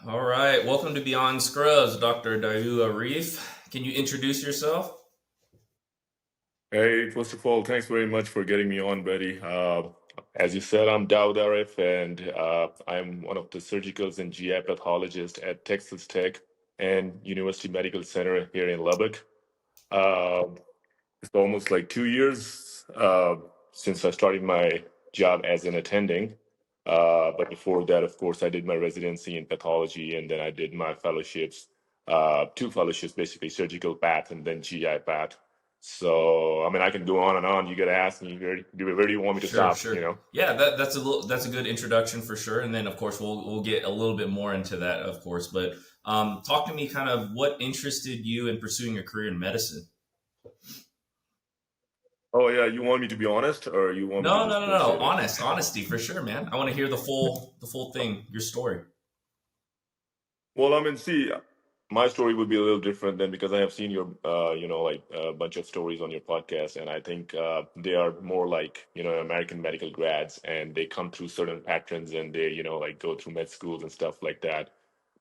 All right, welcome to Beyond Scrubs, Dr. Dauod Arif. Can you introduce yourself? Hey, first of all, thanks very much for getting me on, buddy. As you said, I'm Dauod Arif, and I'm one of the surgicals and GI pathologists at Texas Tech and University Medical Center here in Lubbock. Uh, it's almost like 2 years since I started my job as an attending. But before that, of course, I did my residency in pathology, and then I did my fellowships, two fellowships, basically surgical path and then GI path. So, I mean, I can go on and on. You got to ask me, where do you want me to Sure, stop? sure. Yeah, that's a good introduction for sure. And then of course we'll get a little bit more into that, of course. But talk to me kind of what interested you in pursuing your career in medicine. Oh, yeah, you want me to be honest, or you want me to No, no, just no, no. bullshit it? Honesty for sure, man. I want to hear the full thing, your story. Well, I mean, see, my story would be a little different then because I have seen your, like a bunch of stories on your podcast, and I think they are more like, American medical grads, and they come through certain patterns and they, like go through med schools and stuff like that.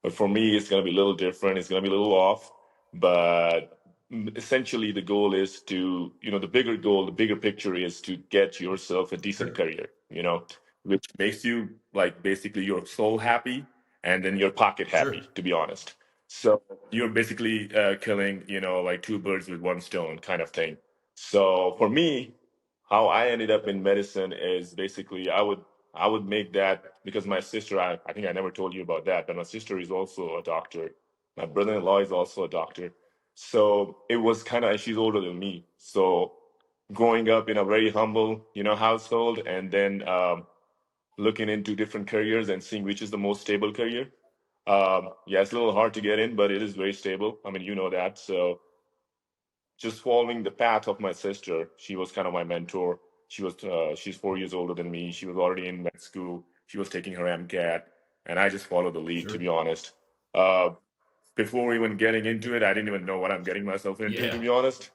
But for me, it's going to be a little different. It's going to be a little off, but essentially the goal is to, the bigger goal, the bigger picture is to get yourself a decent Sure. career, which makes you like basically your soul happy and then your pocket happy, Sure. to be honest. So you're basically killing, like two birds with one stone kind of thing. So for me, how I ended up in medicine is basically I would make that because my sister, I think I never told you about that, but my sister is also a doctor. My brother-in-law is also a doctor. So it was kind of, she's older than me. So growing up in a very humble, household and then looking into different careers and seeing which is the most stable career. Yeah, it's a little hard to get in, but it is very stable. I mean, you know that. So just following the path of my sister, she was kind of my mentor. She's 4 years older than me. She was already in med school. She was taking her MCAT, and I just followed the lead, to be Sure. honest. Uh, Before even getting into it, I didn't even know what I'm getting myself into, to Yeah. be honest,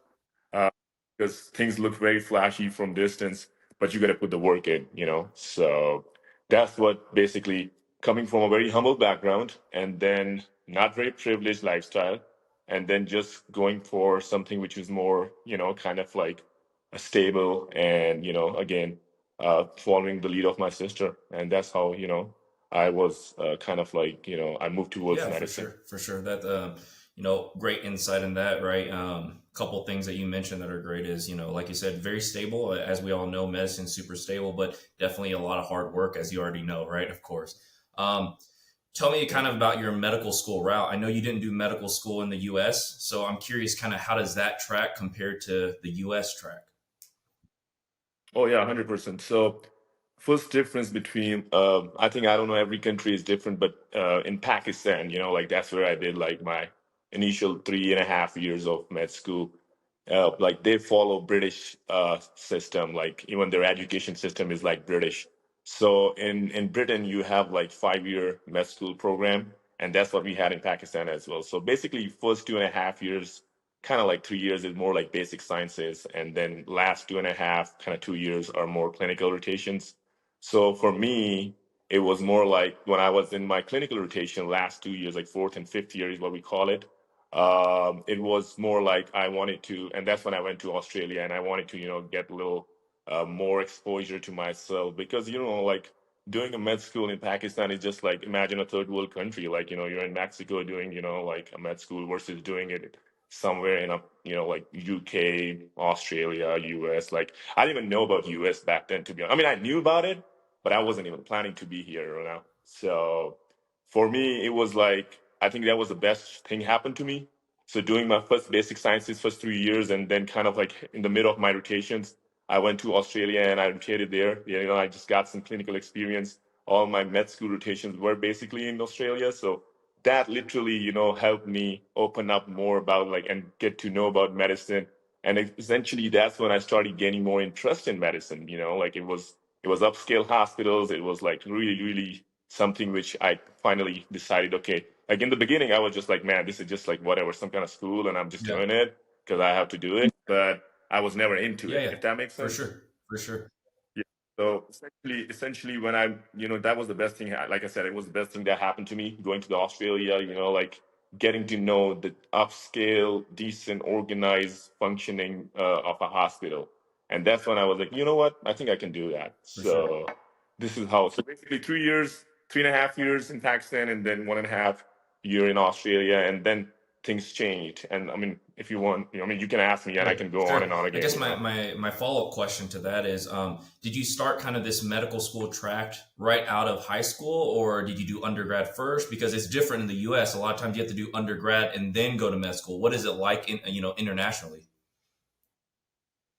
uh, because things look very flashy from distance, but you got to put the work in. So that's what basically coming from a very humble background and then not very privileged lifestyle, and then just going for something which is more, kind of like a stable and, again, following the lead of my sister. And that's how, I was kind of like, I moved towards Yeah, for medicine. sure, for sure. That great insight in that, right? Couple things that you mentioned that are great is, like you said, very stable. As we all know, medicine's super stable, but definitely a lot of hard work, as you already know, right? Of course. Um, Tell me kind of about your medical school route. I know you didn't do medical school in the U.S., so I'm curious, kind of how does that track compared to the U.S. track? Oh yeah, 100%. So first difference between I think I don't know every country is different, but in Pakistan, like that's where I did like my initial 3.5 years of med school. Like they follow British system, like even their education system is like British. So in Britain you have like 5 year med school program, and that's what we had in Pakistan as well. So basically first 2.5 years, kind of like 3 years is more like basic sciences, and then last 2.5, kind of 2 years are more clinical rotations. So for me, it was more like when I was in my clinical rotation last 2 years, like fourth and fifth year is what we call it. It was more like I wanted to, and that's when I went to Australia, and I wanted to, get a little more exposure to myself because, like doing a med school in Pakistan is just like imagine a third world country, like, you're in Mexico doing, like a med school versus doing it somewhere in a, like UK, Australia, US. Like I didn't even know about US back then, to be honest. I mean, I knew about it, but I wasn't even planning to be here. So for me, it was like I think that was the best thing happened to me. So doing my first basic sciences first 3 years, and then kind of like in the middle of my rotations, I went to Australia and I rotated there. I just got some clinical experience. All my med school rotations were basically in Australia, so that literally, helped me open up more about like and get to know about medicine. And essentially, that's when I started gaining more interest in medicine. Like it was upscale hospitals. It was like really, really something which I finally decided, okay, like in the beginning, I was just like, man, this is just like whatever, some kind of school, and I'm just Yeah, doing it because I have to do it. But I was never into yeah, it, yeah, if that makes for sense. sure, for sure. Yeah. So essentially, when I, that was the best thing. Like I said, it was the best thing that happened to me going to the Australia. Like getting to know the upscale, decent, organized functioning of a hospital, and that's when I was like, you know what, I think I can do that. For sure. So this is how. So basically, 3 years, 3.5 years in Pakistan, and then 1.5 year in Australia, and then things changed. And I mean, if you want, I mean, you can ask me, and I Sure, can go on sure. and on I again. guess my follow-up question to that is, did you start kind of this medical school track right out of high school, or did you do undergrad first? Because it's different in the US. A lot of times you have to do undergrad and then go to med school. What is it like in, internationally?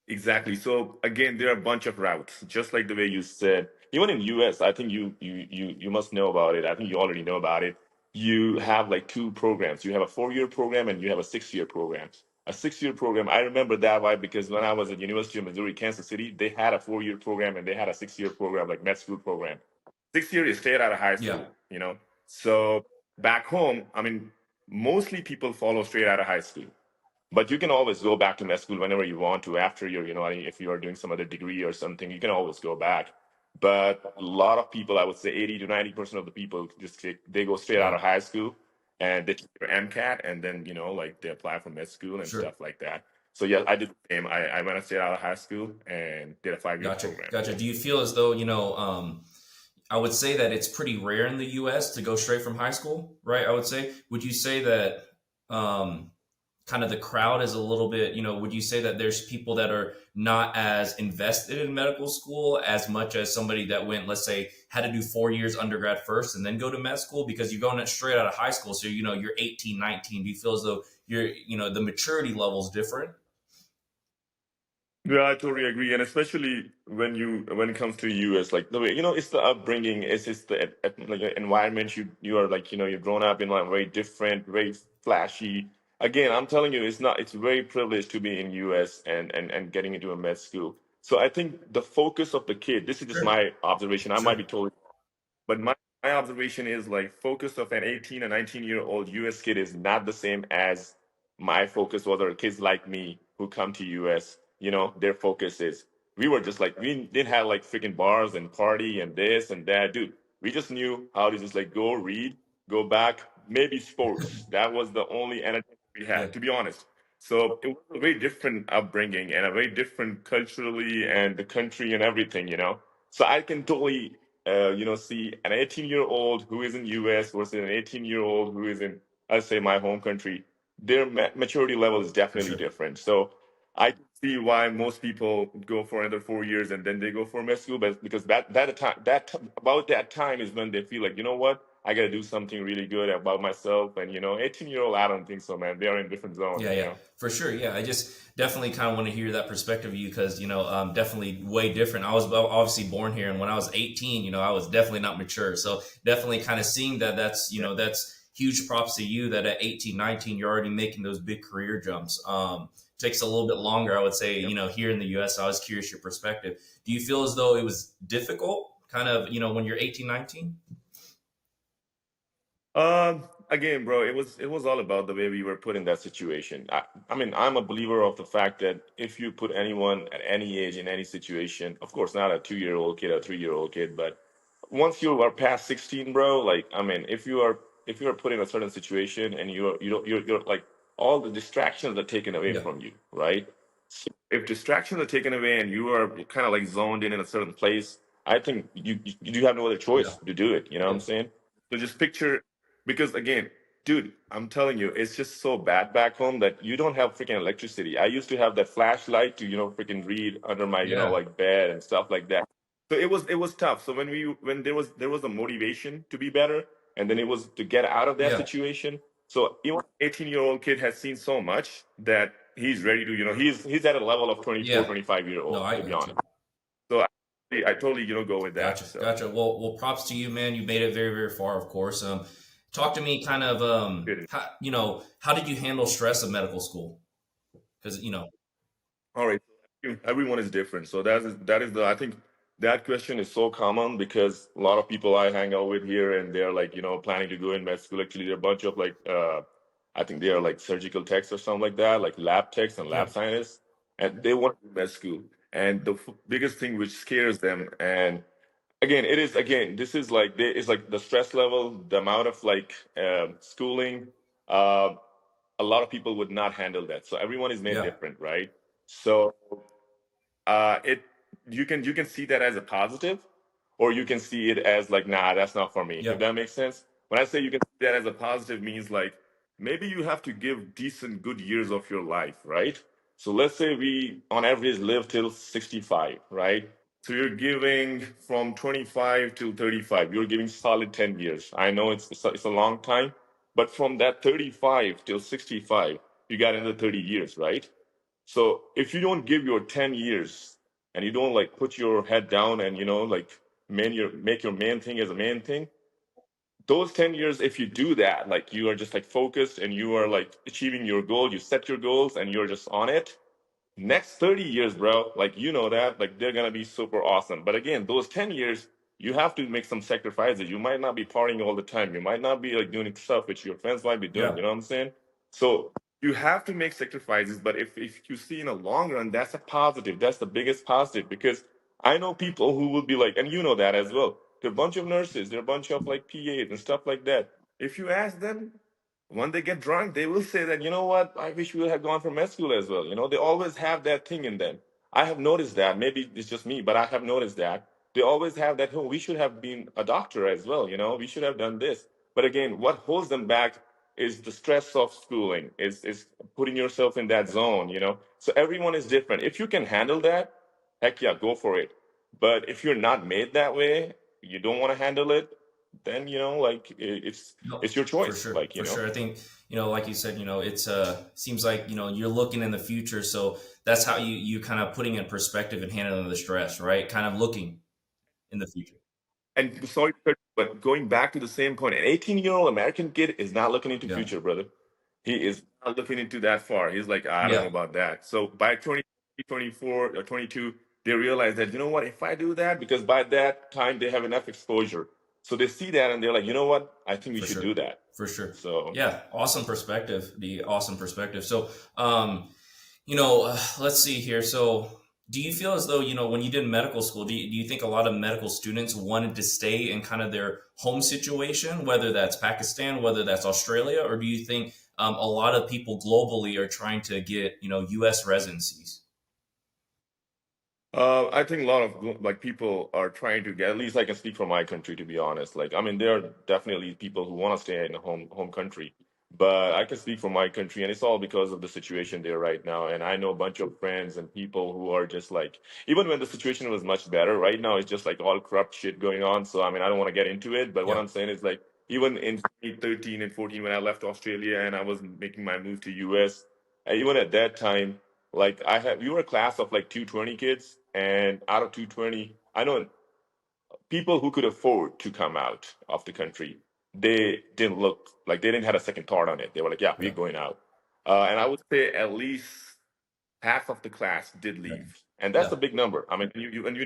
Exactly. So again, there are a bunch of routes, just like the way you said. Even in US, I think you must know about it. I think you already know about it. You have like two programs. You have a 4 year program and you have a 6 year program. A 6 year program, I remember that why because when I was at University of Missouri, Kansas City, they had a 4 year program and they had a 6 year program, like med school program. 6 year is straight out of high Yeah, school. So back home, I mean, mostly people follow straight out of high school. But you can always go back to med school whenever you want to after if you are doing some other degree or something, you can always go back. But a lot of people, I would say 80 to 90% of the people they go straight out yeah, of high school and they take their MCAT and then, like they apply for med school and sure. stuff like that. So yeah, I did the same. I went straight out of high school and did a 5 year Gotcha, program. gotcha. Do you feel as though, I would say that it's pretty rare in the US to go straight from high school, right? I would say. Would you say that um, kind of the crowd is a little bit, would you say that there's people that are not as invested in medical school as much as somebody that went, let's say, had to do 4 years undergrad first and then go to med school because you're going straight out of high school. So, you're 18, 19. Do you feel as though the maturity level is different? Yeah, I totally agree, and especially when it comes to US, like the way it's the upbringing, it's just the like environment you are like you're grown up in like very different, very flashy. Again, I'm telling you, it's very privileged to be in US and getting into a med school. So I think the focus of the kid. This is just Sure, my observation. I might be sure. totally but my observation is like focus of an 18 and 19-year-old US kid is not the same as my focus was or kids like me who come to US, their focus is we were just like we didn't have like freaking bars and party and this and that. Dude, we just knew how to just like go read, go back, maybe sports. That was the only entertainment we Yeah, had, to be honest. So it was a very different upbringing and a very different culturally and the country and everything. So I can totally see an 18-year-old who is in US versus an 18-year-old who is in, let's say, my home country, their maturity level is for definitely sure. different. So I can see why most people go for another 4 years and then they go for med school, but because about that time is when they feel like, you know what, I got to do something really good about myself. And 18-year-old, I don't think so, man. They are in different zones. Yeah, yeah, for sure. Yeah, I just definitely kind of want to hear that perspective of you because definitely way different. I was obviously born here, and when I was 18, I was definitely not mature. So definitely kind of seeing that that's huge props to you that at 18, 19, you're already making those big career jumps. Takes a little bit longer, I would say. Yep. Here in the U.S., I was curious your perspective. Do you feel as though it was difficult, kind of, when you're 18, 19? Again, bro, it was all about the way we were put in that situation. I mean, I'm a believer of the fact that if you put anyone at any age in any situation, of course, not a 2 year old kid, a 3 year old kid, but once you are past 16, bro, like I mean, if you are put in a certain situation and you're like all the distractions are taken away Yeah, from you, right? So if distractions are taken away and you are kind of like zoned in a certain place, I think you have no other yeah, choice to do it. You know what I'm yeah, saying? So just picture because again, dude, I'm telling you, it's just so bad back home that you don't have freaking electricity. I used to have that flashlight to, freaking read under my, yeah, like bed and stuff like that. So it was tough. So when there was a motivation to be better, and then it was to get out of that yeah, situation. So even 18-year-old kid has seen so much that he's ready to, he's at a level of 24, yeah. 25 year No, old, I to be got you. honest. So I totally, go with that. Gotcha, So gotcha. Well, props to you, man. You made it very, very far, of course. Talk to me, kind of, good. how did you handle stress of medical school? Because All right. Everyone is different. So that is the I think that question is so common because a lot of people I hang out with here and they're like, planning to go in med school. Actually, they're a bunch of like I think they are like surgical techs or something like that, like lab techs and yeah, lab scientists, and they want to do med school. And the biggest thing which scares them, and again, it is again, this is like it's like the stress level, the amount of like schooling. Uh, a lot of people would not handle that. So everyone is made Yeah. different, right? So it you can see that as a positive, or you can see it as like, nah, that's not for me. If Yep. that makes sense. When I say you can see that as a positive, means like maybe you have to give decent, good years of your life, right? So let's say we, on average, live till 65, right? So you're giving from 25 to 35. You're giving solid 10 years. I know it's a long time, but from that 35 till 65, you got another 30 years, right? So if you don't give your 10 years and you don't like put your head down and like make your main thing as a main thing, those 10 years, if you do that, like you are just like focused and you are like achieving your goal, you set your goals and you're just on it, next 30 years, bro, like that, like they're gonna be super awesome. But again, those 10 years, you have to make some sacrifices. You might not be partying all the time. You might not be like doing stuff which your friends might be doing. Yeah. You know what I'm saying? So you have to make sacrifices. But if you see in a long run, that's a positive. That's the biggest positive, because I know people who will be like, and you know that as well. They're a bunch of nurses. They're a bunch of like PAs and stuff like that. If you ask them, when they get drunk, they will say that, you know what, I wish we would have gone for med school as well. They always have that thing in them. I have noticed that. Maybe it's just me, but I have noticed that. They always have that, oh, we should have been a doctor as well, we should have done this. But again, what holds them back is the stress of schooling, is putting yourself in that zone. So everyone is different. If you can handle that, heck yeah, go for it. But if you're not made that way, you don't want to handle it, then like No, it's your for choice, sure, like for sure. I think like you said, it's seems like you're looking in the future, so that's how you kind of putting in perspective and handling the stress, right? Kind of looking in the future. And sorry, but going back to the same point, an 18-year-old American kid is not looking into Yeah, future, brother. He is not looking into that far. He's like, I don't know yeah, about that. So by 20, 24, or 22, they realize that, you know what, if I do that, because by that time they have enough exposure. So they see that and they're like, you know what, I think we for should sure, do that. for sure. So Yeah, awesome perspective. The awesome perspective. So, let's see here. So, do you feel as though, when you did medical school, do you think a lot of medical students wanted to stay in kind of their home situation, whether that's Pakistan, whether that's Australia, or do you think a lot of people globally are trying to get, U.S. residencies? I think a lot of like people are trying to get. At least I can speak for my country, to be honest. Like, I mean, there are definitely people who want to stay in the home country, but I can speak for my country, and it's all because of the situation there right now. And I know a bunch of friends and people who are just like, even when the situation was much better, right now it's just like all corrupt shit going on. So I mean, I don't want to get into it, but what Yeah, I'm saying is like, even in 2013 and 14, when I left Australia and I was making my move to US, even at that time, like we were a class of like 220 kids, and out of 220, I know people who could afford to come out of the country, they didn't look like they didn't have a second thought on it. They were like, yeah, we're yeah, going out. And I would say at least half of the class did yeah, leave, and that's yeah, a big number. I mean, when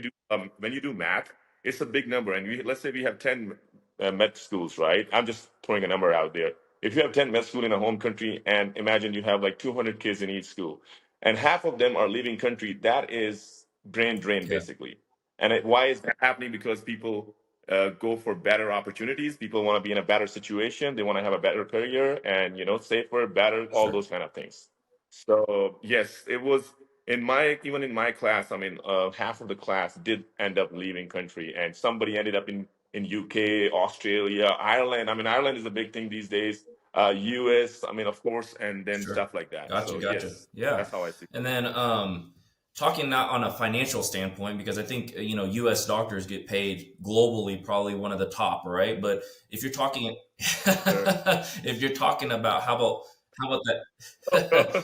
you do math, it's a big number. And let's say we have 10 med schools, right? I'm just throwing a number out there. If you have 10 med school in a home country, and imagine you have like 200 kids in each school, and half of them are leaving country, that is brain drain yeah, basically. And why is that happening? Because people go for better opportunities. People want to be in a better situation. They want to have a better career, and safer, better, all sure, those kind of things. So yes, it was even in my class. I mean, half of the class did end up leaving country, and somebody ended up in UK, Australia, Ireland. I mean, Ireland is a big thing these days. US, I mean, of course, and then sure. stuff like that. Gotcha, So gotcha. yes, Yeah. that's how I see And it. then talking not on a financial standpoint, because I think U.S. doctors get paid globally probably one of the top, right? But if you're talking, Sure. if you're talking about how about that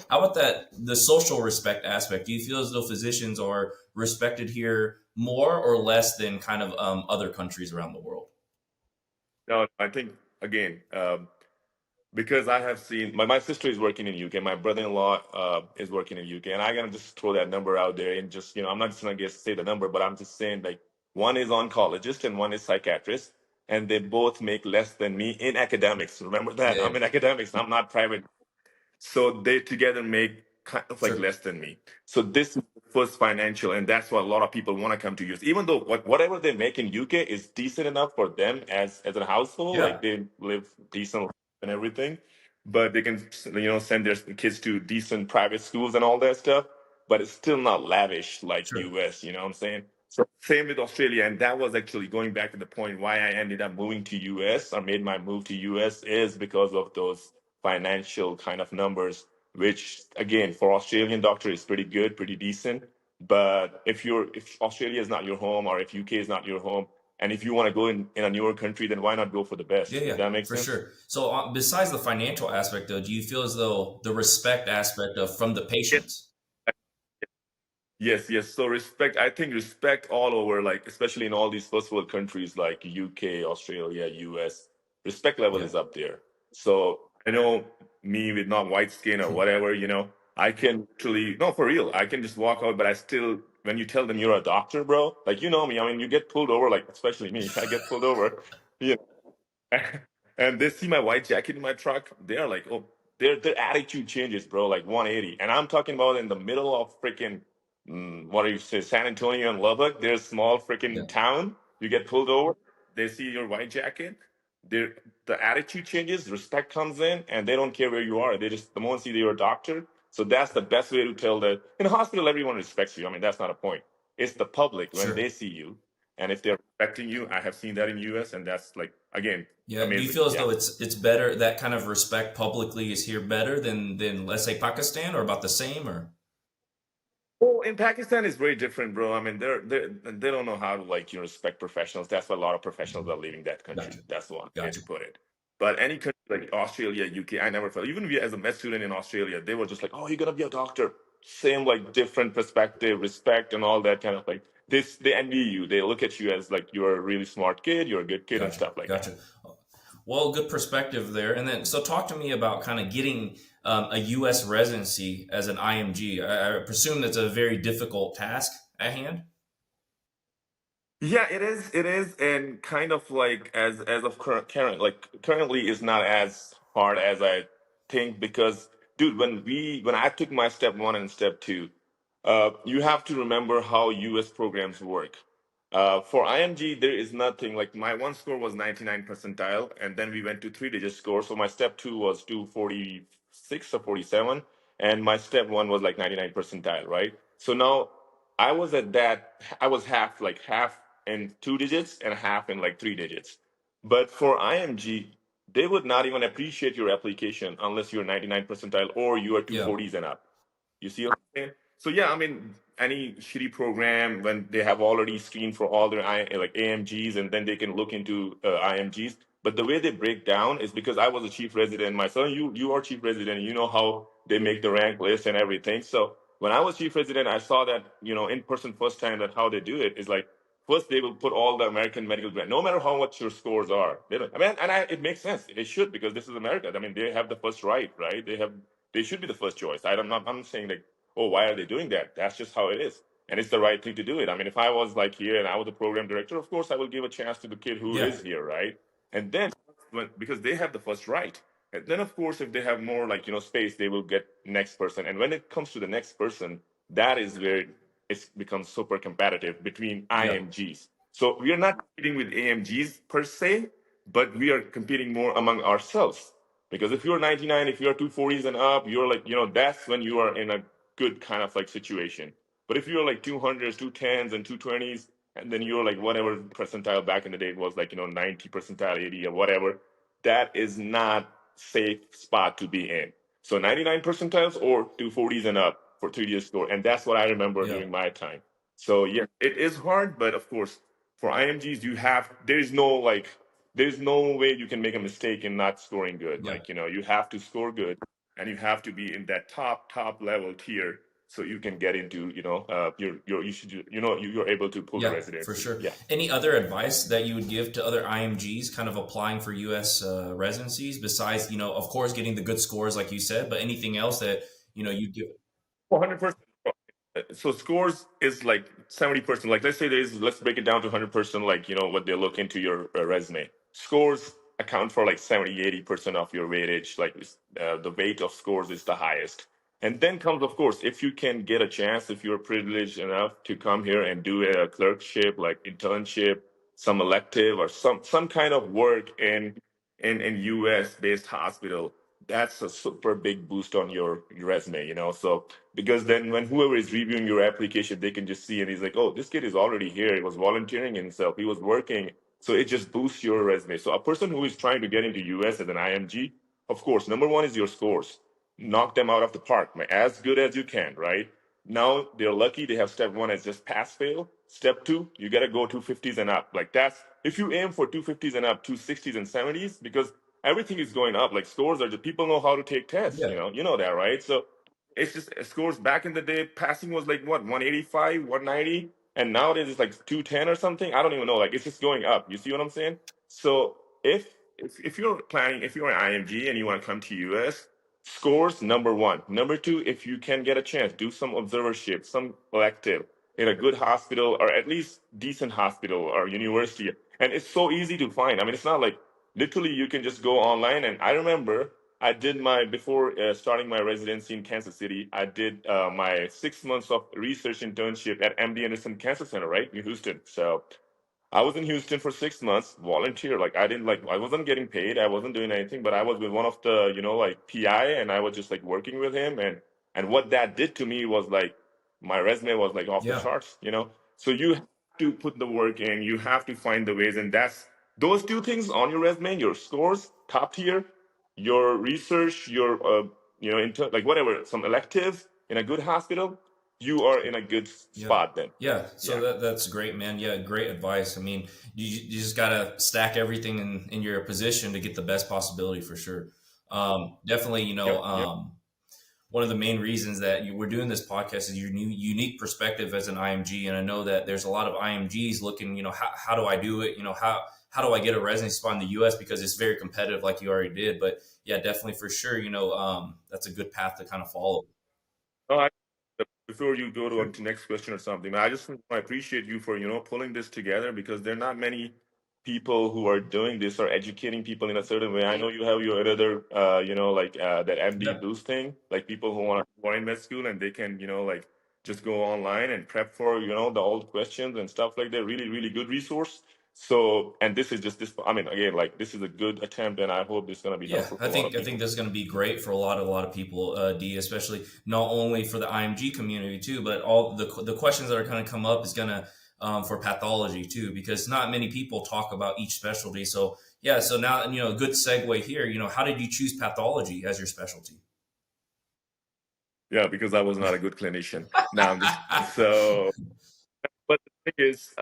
how about that the social respect aspect? Do you feel as though physicians are respected here more or less than kind of other countries around the world? No, I think again, because I have seen my sister is working in UK, my brother-in-law is working in UK, and I gotta just throw that number out there and just I'm not just gonna say the number, but I'm just saying like one is oncologist and one is psychiatrist, and they both make less than me in academics. Remember that Yeah, I'm in academics, I'm not private. So they together make kind of like Sure. less than me. So this is the first financial, and that's why a lot of people want to come to US. Even though whatever they make in UK is decent enough for them as a household, Yeah. like they live decent and everything, but they can send their kids to decent private schools and all that stuff. But it's still not lavish like Sure. US. You know what I'm saying? So same with Australia, and that was actually going back to the point why I ended up moving to US or made my move to US is because of those financial kind of numbers, which again for Australian doctor is pretty good, pretty decent. But if Australia is not your home or if UK is not your home, and if you want to go in a newer country, then why not go for the Yeah, best? If yeah, that makes for sense. sure. So, besides the financial aspect, though, do you feel as though the respect aspect of from the patients? Yes, yes. So respect, I think respect all over, like especially in all these first world countries like UK, Australia, US, respect level Yeah. is up there. So I know me with not white skin or whatever, I can actually no for real. I can just walk out, but I still when you tell them you're a doctor, bro, like you know me, I mean you get pulled over, like especially me, I get pulled over. You and they see my white jacket in my truck, they're like, oh, their attitude changes, bro, like 180. And I'm talking about in the middle of freaking, what do you say, San Antonio and Lubbock. There's a small Yeah. freaking town. You get pulled over, they see your white jacket, their the attitude changes, respect comes in, and they don't care where you are. They just the moment see that you're a doctor. So that's the best way to tell that in a hospital everyone respects you. I mean that's not a point. It's the public when they Sure. see you, and if they're respecting you. I have seen that in US, and that's like again Yeah. Do you amazing. feel as Yeah. though it's better that kind of respect publicly is here better than let's say Pakistan or about the same or? Well, in Pakistan, it's very different, bro. I mean, they don't know how to like respect professionals. That's why a lot of professionals Mhm. are leaving that country. Gotcha. That's the one way to Gotcha. put it. But any country like Australia, UK, I never felt. Even we as a med student in Australia, they were just like, "Oh, you're gonna be a doctor." Same like different perspective, respect, and all that kind of like. This they envy you. They look at you as like you're a really smart kid, you're a good kid, and Gotcha. stuff like that. Gotcha. Well, good perspective there. And then, so talk to me about kind of getting a U.S. residency as an IMG. I presume that's a very difficult task at hand. Yeah, it is. It is, and kind of like as of currently is not as hard as I think because, dude, when I took my step one and step two, you have to remember how U.S. programs work. For IMG, there is nothing like my one score was 99 percentile, and then we went to three-digit score. So my step two was 246 or 47, and my step one was like 99 percentile, right? So now I was at that. I was half in two digits and half in like three digits. But for IMG, they would not even appreciate your application unless you're 99 percentile or you are Yeah. 240s and up. You see what I'm saying? So yeah, I mean, any shitty program when they have already screened for all their like AMGs and then they can look into IMGs. But the way they break down is because I was a chief resident myself. You are chief resident. You know how they make the rank list and everything. So when I was chief resident, I saw that in person first time that how they do it is like first they will put all the American medical grant, no matter how much your scores are. They don't, I mean, it makes sense. It should because this is America. I mean, they have the first right, right? They should be the first choice. I'm saying like, oh, why are they doing that? That's just how it is. And it's the right thing to do it. I mean, if I was like here and I was the program director, of course I will give a chance to the kid who Yeah. is here, right? And then because they have the first right. And then of course if they have more like space, they will get next person. And when it comes to the next person, that is where it becomes super competitive between Yeah. IMGs. So we are not competing with AMGs per se, but we are competing more among ourselves. Because if you're 99, if you're 240s and up, you're like, that's when you are in a good kind of like situation. But if you're like 200s, 210s, and 220s, and then you're like whatever percentile back in the day it was like 90 percentile, 80 or whatever, that is not safe spot to be in. So 99 percentiles or 240s and up for 3 years score, and that's what I remember Yeah. during my time. So yeah, it is hard, but of course for IMGs there's no way you can make a mistake in not scoring good. Yeah. Like you have to score good, and you have to be in that top level tier so you can get into you should you're able to pull the Yeah, for residency. sure. Yeah. Any other advice that you would give to other IMGs kind of applying for US residencies besides, of course, getting the good scores like you said, but anything else that, you give? 100%. So scores is like 70%. Like let's break it down to 100%, like, what they look into your resume. Scores account for like 70, 80% of your weightage. Like the weight of scores is the highest. And then comes, of course, if you can get a chance, if you're privileged enough to come here and do a clerkship, like internship, some elective or some kind of work in US based hospital, that's a super big boost on your resume, you know. So because then when whoever is reviewing your application, they can just see and he's like, oh, this kid is already here. He was volunteering himself. He was working. So it just boosts your resume. So a person who is trying to get into US as an IMG, of course, number one is your scores. Knock them out of the park, as good as you can, right? Now they're lucky they have step one as just pass fail. Step two, you gotta go 250s and up. Like that's if you aim for 250s and up, 260s and 70s, because everything is going up. Like scores are just people know how to take tests, Yeah. you know that, right? So it's just scores back in the day, passing was like what, 185, 190, and nowadays it's like 210 or something. I don't even know. Like it's just going up. You see what I'm saying? So if you're planning, if you're an IMG and you want to come to US, scores number one. Number two, if you can get a chance, do some observership, some elective in a good hospital or at least decent hospital or university. And it's so easy to find. I mean, it's not like literally you can just go online. And I remember I did my, before starting my residency in Kansas City, I did my 6 months of research internship at MD Anderson Cancer Center, right, in Houston. So I was in Houston for 6 months, volunteer. Like I didn't like I wasn't getting paid. I wasn't doing anything, but I was with one of the, like PI and I was just like working with him and what that did to me was like my resume was like off the Yeah. charts. So you have to put the work in, you have to find the ways, and that's those two things on your resume, your scores, top tier, your research, your like whatever, some electives in a good hospital, you are in a good Yeah. spot then. Yeah. So Yeah. that's great, man. Yeah, great advice. I mean, you just gotta stack everything in your position to get the best possibility for sure. Definitely, Yep. Yep. one of the main reasons that we're doing this podcast is your new unique perspective as an IMG. And I know that there's a lot of IMGs looking, how do I do it? How do I get a residency spot in the US? Because it's very competitive, like you already did. But yeah, definitely for sure, that's a good path to kind of follow. No, before you go to the next question or something, I just want to appreciate you for pulling this together because there are not many people who are doing this or educating people in a certain way. I know you have your other, like that MD Yeah. Boost thing, like people who want to go in med school and they can, like just go online and prep for, the old questions and stuff like that. Really, really good resource. So, and this is just this. I mean, again, like this is a good attempt, and I hope this is going to be Yeah, helpful I for a lot think of I think people. this is going to be great for a lot of people, D, especially not only for the IMG community too, but all the questions that are going to come up is going to for pathology too, because not many people talk about each specialty. So yeah, so now a good segue here. How did you choose pathology as your specialty? Yeah, because I was not a good clinician. Now I'm just so. But the thing is,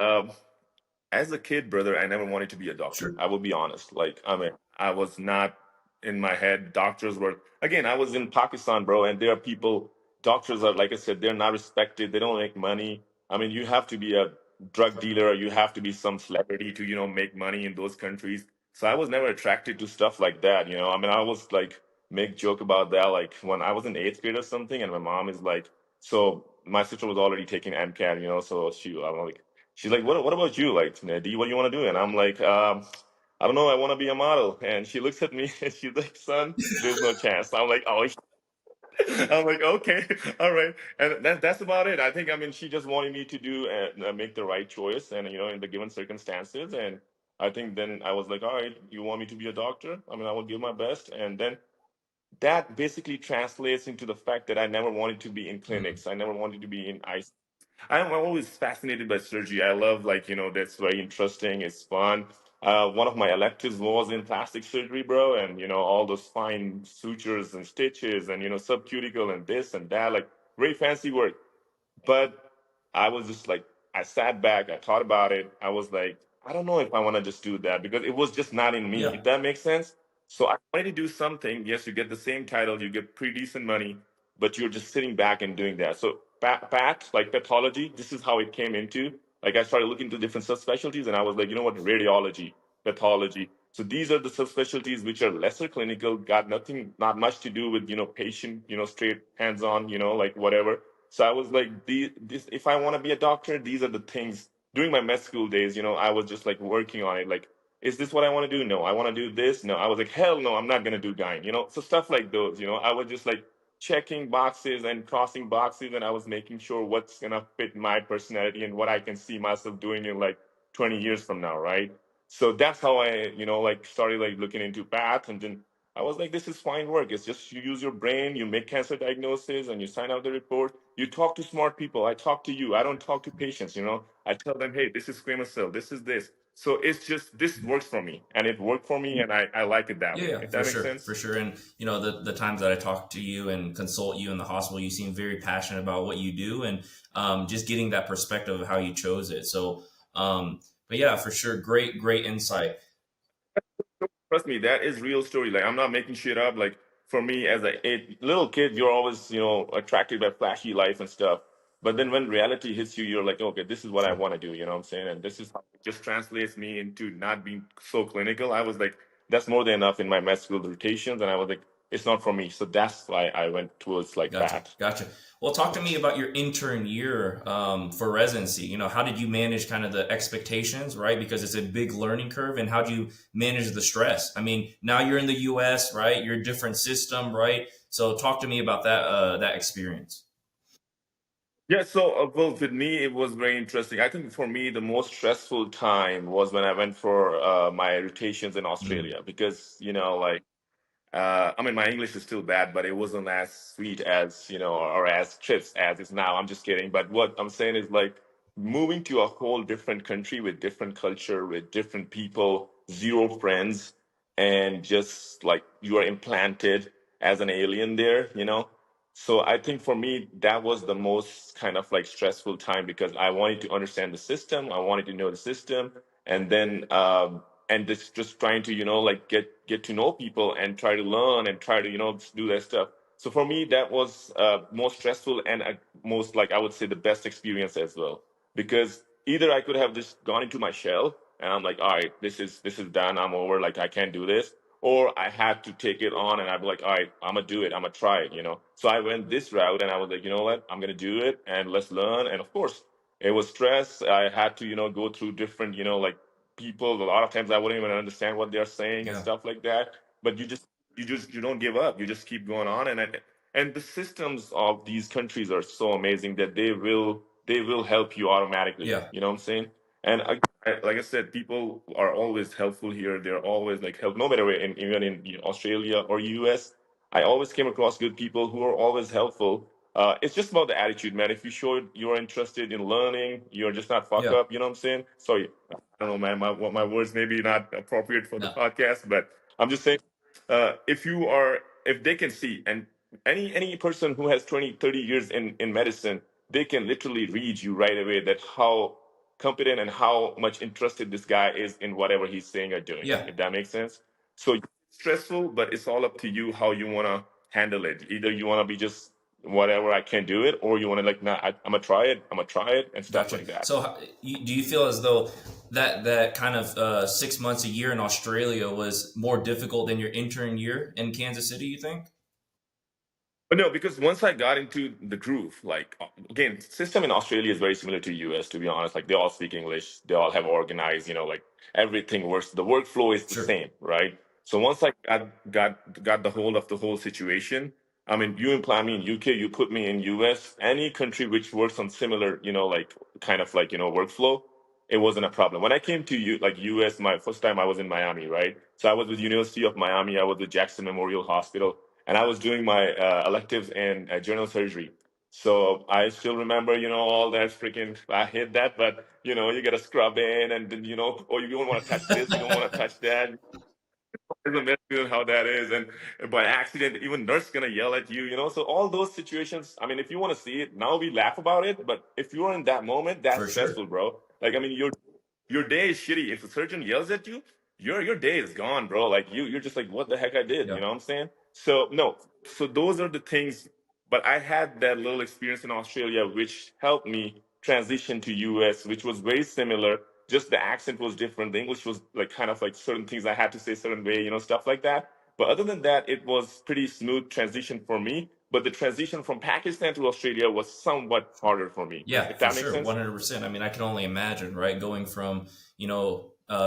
as a kid, brother, I never wanted to be a doctor. Sure. I will be honest. Like, I mean, I was not in my head. Doctors were, again, I was in Pakistan, bro, and there are people, doctors are, like I said, they're not respected. They don't make money. I mean, you have to be a drug dealer or you have to be some celebrity to, make money in those countries. So I was never attracted to stuff like that. I mean, I was like, make joke about that. Like when I was in eighth grade or something, and my mom is like, so my sister was already taking MCAT, so I'm like, she's like, what about you? Like, D, what do you want to do? And I'm like, I don't know. I want to be a model. And she looks at me and she's like, son, there's no chance. I'm like, oh, I'm like, okay, all right. And that's about it. I think, I mean, she just wanted me to do and make the right choice and, in the given circumstances. And I think then I was like, all right, you want me to be a doctor? I mean, I will give my best. And then that basically translates into the fact that I never wanted to be in Mm. clinics. I never wanted to be in ICU. I'm always fascinated by surgery. I love, like, that's very interesting. It's fun. One of my electives was in plastic surgery, bro, and all those fine sutures and stitches and subcuticle and this and that, like very fancy work. But I was just like, I sat back, I thought about it. I was like, I don't know if I want to just do that because it was just not in me, Yeah. if that makes sense. So I wanted to do something. Yes, you get the same title, you get pretty decent money, but you're just sitting back and doing that. So like pathology, this is how it came into. Like I started looking into different subspecialties and I was like, you know what, radiology, pathology. So these are the subspecialties which are lesser clinical, got nothing, not much to do with, patient, straight hands-on, like whatever. So I was like, this, if I want to be a doctor, these are the things. During my med school days, I was just like working on it. Like, is this what I want to do? No. I want to do this. No. I was like, hell no, I'm not gonna do gyne. So stuff like those. I was just like checking boxes and crossing boxes, and I was making sure what's gonna fit my personality and what I can see myself doing in like 20 years from now, right? So that's how I, like started like looking into path, and then I was like, this is fine work. It's just you use your brain, you make cancer diagnosis, and you sign out the report. You talk to smart people. I talk to you. I don't talk to patients. I tell them, hey, this is squamous cell. This is this. So it's just this works for me, and it worked for me, and I like it that Yeah, way. yeah, If for that makes sure, sense. for sure. And the times that I talk to you and consult you in the hospital, you seem very passionate about what you do, and just getting that perspective of how you chose it. So, but yeah, for sure, great insight. Trust me, that is real story. Like I'm not making shit up. Like for me as a little kid, you're always attracted by flashy life and stuff. But then when reality hits you, you're like, okay, this is what I Sure. want to do. You know what I'm saying? And this is how it just translates me into not being so clinical. I was like, that's more than enough in my med school rotations, and I was like, it's not for me. So that's why I went towards like Gotcha, that. gotcha. Well, talk to me about your intern year for residency. How did you manage kind of the expectations, right? Because it's a big learning curve, and how do you manage the stress? I mean, now you're in the U.S., right? You're a different system, right? So, talk to me about that experience. Yeah, so well, with me, it was very interesting. I think for me, the most stressful time was when I went for my rotations in Mm, Australia because, like, I mean, my English is still bad, but it wasn't as sweet as, or as crisp as it's now. I'm just kidding. But what I'm saying is like moving to a whole different country with different culture, with different people, zero friends, and just like you are implanted as an alien there. So I think for me, that was the most kind of like stressful time because I wanted to understand the system. I wanted to know the system. And then, and just trying to like get to know people and try to learn and try to do that stuff. So for me that was most stressful and most, like, I would say, the best experience as well, because either I could have just gone into my shell and I'm like, all right, this is done, I'm over, like I can't do this, or I had to take it on and I'd be like, all right, I'm gonna do it, I'm gonna try it. So I went this route and I was like, you know what, I'm gonna do it and let's learn. And of course it was stress. I had to go through different like people. A lot of times I wouldn't even understand what they're saying and yeah, stuff like that. But you don't give up. You just keep going on, and the systems of these countries are so amazing that they will help you automatically. yeah, You know what I'm saying? And like I said, people are always helpful here. They're always like help, no matter where, even in Australia or US. I always came across good people who are always helpful. It's just about the attitude, man. If you show you're interested in learning, you're just not fuck yeah. up. You know what I'm saying? Sorry, I don't know, man. My words may be not appropriate for the No, podcast, but I'm just saying, if they can see, and any person who has 20, 30 years in medicine, they can literally read you right away that how competent and how much interested this guy is in whatever he's saying or doing. yeah. If that makes sense. So it's stressful, but it's all up to you how you wanna handle it. Either you wanna be just whatever, I can't do it, or you wanna like, nah, I'm gonna try it. I'm gonna try it and stuff Gotcha. like that. So, do you feel as though that kind of 6 months a year in Australia was more difficult than your intern year in Kansas City? You think? But no, because once I got into the groove, like again, system in Australia is very similar to US, to be honest. Like they all speak English, they all have organized, like everything works. The workflow is the Sure. same, right? So once I got the hold of the whole situation, I mean, you implant me in UK, you put me in US, any country which works on similar, like kind of like workflow, it wasn't a problem. When I came to US, my first time I was in Miami, right? So I was with University of Miami, I was with Jackson Memorial Hospital, and I was doing my electives in general surgery. So I still remember, all that freaking, I hate that, but you get a scrub in and then, oh, you don't want to touch this, you don't want to touch that. Isn't how that is, and by accident, even nurse gonna yell at you. So all those situations. I mean, if you want to see it now, we laugh about it, but if you're in that moment, that's For sure. stressful, bro. Like, I mean, your day is shitty. If a surgeon yells at you, your day is gone, bro. Like you're just like, what the heck I did? Yeah. You know what I'm saying? So no, so those are the things. But I had that little experience in Australia, which helped me transition to US, which was very similar. Just the accent was different. The English was like kind of like certain things I had to say certain way, stuff like that. But other than that, it was pretty smooth transition for me. But the transition from Pakistan to Australia was somewhat harder for me, Yeah, if for that makes sure, sense. 100%. I mean, I can only imagine, right, going from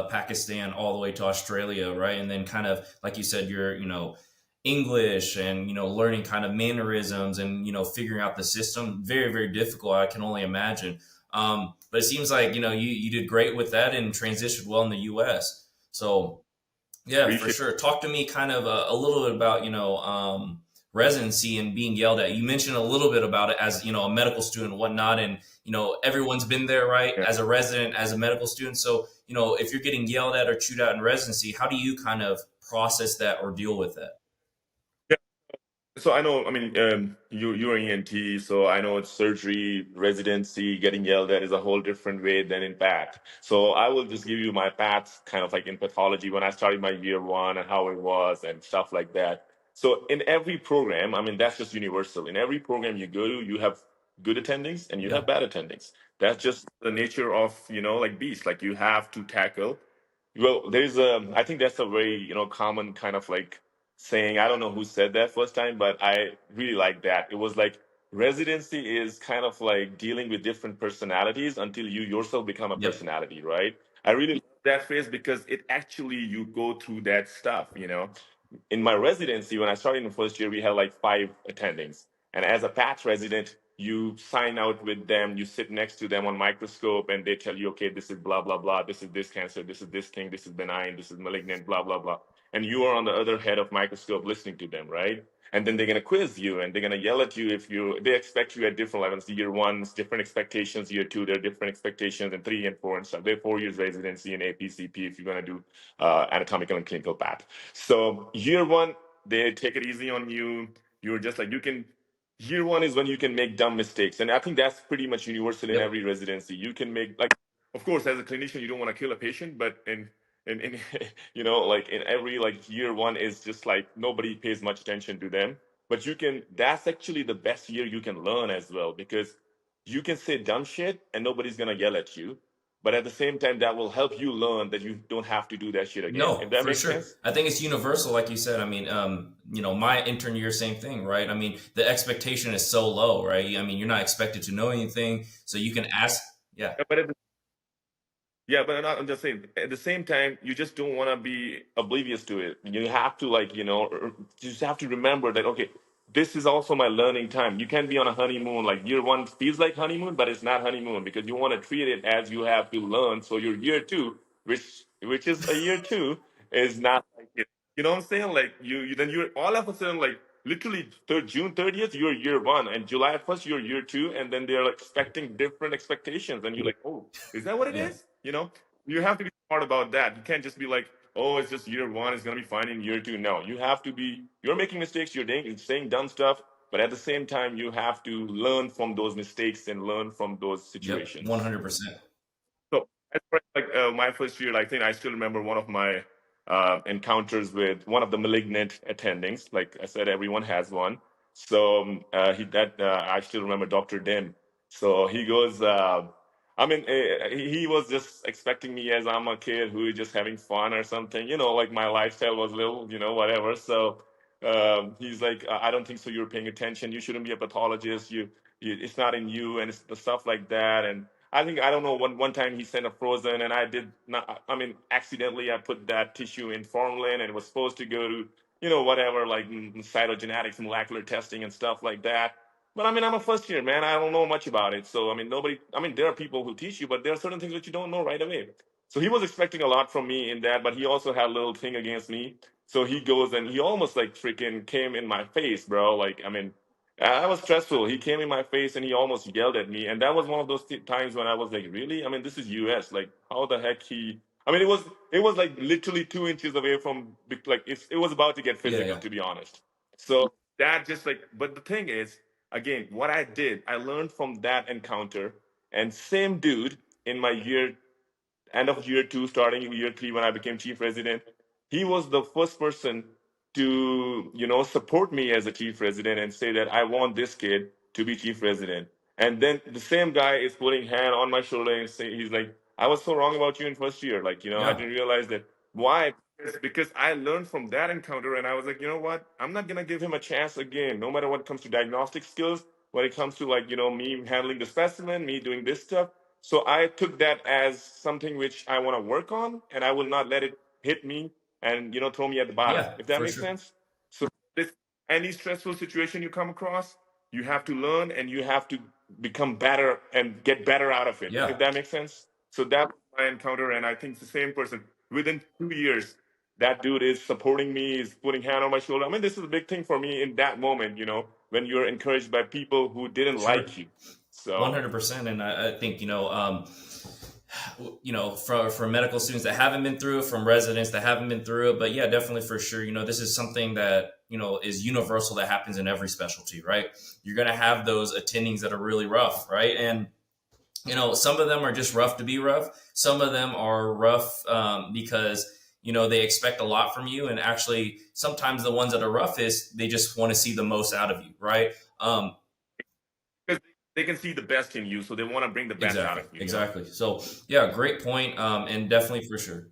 Pakistan all the way to Australia, right, and then kind of like you said, you're English and learning kind of mannerisms and figuring out the system. Very very difficult. I can only imagine. But it seems like you did great with that and transitioned well in the U.S. So yeah, for Appreciate. sure. Talk to me kind of a little bit about residency and being yelled at. You mentioned a little bit about it as a medical student and whatnot, and everyone's been there, right? Yeah. As a resident, as a medical student. So if you're getting yelled at or chewed out in residency, how do you kind of process that or deal with that? So I know, I mean, you're an ENT, so I know it's surgery, residency, getting yelled at is a whole different way than in path. So I will just give you my paths kind of like in pathology when I started my year one and how it was and stuff like that. So in every program, I mean, that's just universal. In every program you go to, you have good attendings and you Yeah. have bad attendings. That's just the nature of, like beast. Like you have to tackle. Well, there's I think that's a very, common kind of like saying. I don't know who said that first time, but I really like that. It was like residency is kind of like dealing with different personalities until you yourself become a Yep. personality, right? I really love that phrase because it actually you go through that stuff. In my residency, when I started in the first year, we had like 5 attendings. And as a patch resident, you sign out with them, you sit next to them on microscope, and they tell you, okay, this is blah, blah, blah, this is this cancer, this is this thing, this is benign, this is malignant, blah, blah, blah. And you are on the other head of microscope listening to them, right? And then they're gonna quiz you and they're gonna yell at you if they expect you at different levels. Year one's different expectations, year two, there are different expectations, and three and four and stuff. They're 4 years residency in APCP if you're gonna do anatomical and clinical path. So year one, they take it easy on you. You're just like you can. Year one is when you can make dumb mistakes, and I think that's pretty much universal in Yep. every residency. You can make like, of course, as a clinician, you don't want to kill a patient, but in like in every like year one is just like nobody pays much attention to them. But you can. That's actually the best year you can learn as well because you can say dumb shit and nobody's gonna yell at you. But at the same time, that will help you learn that you don't have to do that shit again. If No, that for makes sure. sense. I think it's universal, like you said. I mean, my intern year, same thing, right? I mean, the expectation is so low, right? I mean, you're not expected to know anything, so you can ask. Yeah. Yeah, I'm just saying, at the same time, you just don't want to be oblivious to it. You have to, like, you just have to remember that, okay, this is also my learning time. You can't be on a honeymoon. Like, year one feels like honeymoon, but it's not honeymoon because you want to treat it as you have to learn. So your year two, which is a year two, is not like it. You know what I'm saying? Like, then you're all of a sudden, like, literally June 30th, you're year one, and July 1st, you're year two, and then they're like, expecting different expectations. And you're like, oh, is that what it Yeah. is? You have to be smart about that. You can't just be like, oh, it's just year one, it's gonna be fine in year two. No, you have to be. You're making mistakes. You're saying dumb stuff, but at the same time, you have to learn from those mistakes and learn from those Yep. situations. 100%. So as far as like my first year, I think I still remember one of my encounters with one of the malignant attendings. Like I said, everyone has one. So I still remember Dr. Dim. So he goes. I mean, he was just expecting me as I'm a kid who is just having fun or something. Like my lifestyle was little, whatever. So he's like, I don't think so. You're paying attention. You shouldn't be a pathologist. It's not in you, and it's the stuff like that. And I think I don't know. One time he sent a frozen, and I did not. I mean, accidentally I put that tissue in formalin, and it was supposed to go to whatever like cytogenetics, molecular testing, and stuff like that. But I mean, I'm a first year man. I don't know much about it. So I mean, nobody. I mean, there are people who teach you, but there are certain things that you don't know right away. So he was expecting a lot from me in that, but he also had a little thing against me. So he goes and he almost like freaking came in my face, bro. Like I mean, I was stressful. He came in my face and he almost yelled at me. And that was one of those times when I was like, really? I mean, this is US. Like, how the heck he. I mean, it was like literally 2 inches away from like it was about to get Yeah. physical, Yeah. to be honest. So that just like, but the thing is, again, what I did, I learned from that encounter. And same dude in my end of year two, starting in year three when I became chief resident, he was the first person to, support me as a chief resident and say that I want this kid to be chief resident. And then the same guy is putting hand on my shoulder and say, he's like, I was so wrong about you in first year. Like, I Yeah. didn't realize that. Why? Because I learned from that encounter and I was like, you know what? I'm not gonna give him a chance again, no matter what comes to diagnostic skills, when it comes to like, me handling the specimen, me doing this stuff. So I took that as something which I want to work on, and I will not let it hit me and throw me at the bottom. Yeah. If that For makes sure. sense. So any stressful situation you come across, you have to learn and you have to become better and get better out of it, if Yeah, that makes sense. So that was my encounter, and I think it's the same person within 2 years. That dude is supporting me, is putting hand on my shoulder. I mean, this is a big thing for me in that moment, when you're encouraged by people who didn't sure. like you. So 100%. And I think, for medical students that haven't been through it, from residents that haven't been through it, but yeah, definitely for sure, this is something that, is universal, that happens in every specialty, right? You're going to have those attendings that are really rough, right? And, some of them are just rough to be rough. Some of them are rough because, they expect a lot from you. And actually, sometimes the ones that are roughest, they just want to see the most out of you, right? because they can see the best in you, so they want to bring the best out Exactly, of you. exactly. So yeah, great point. And definitely for sure.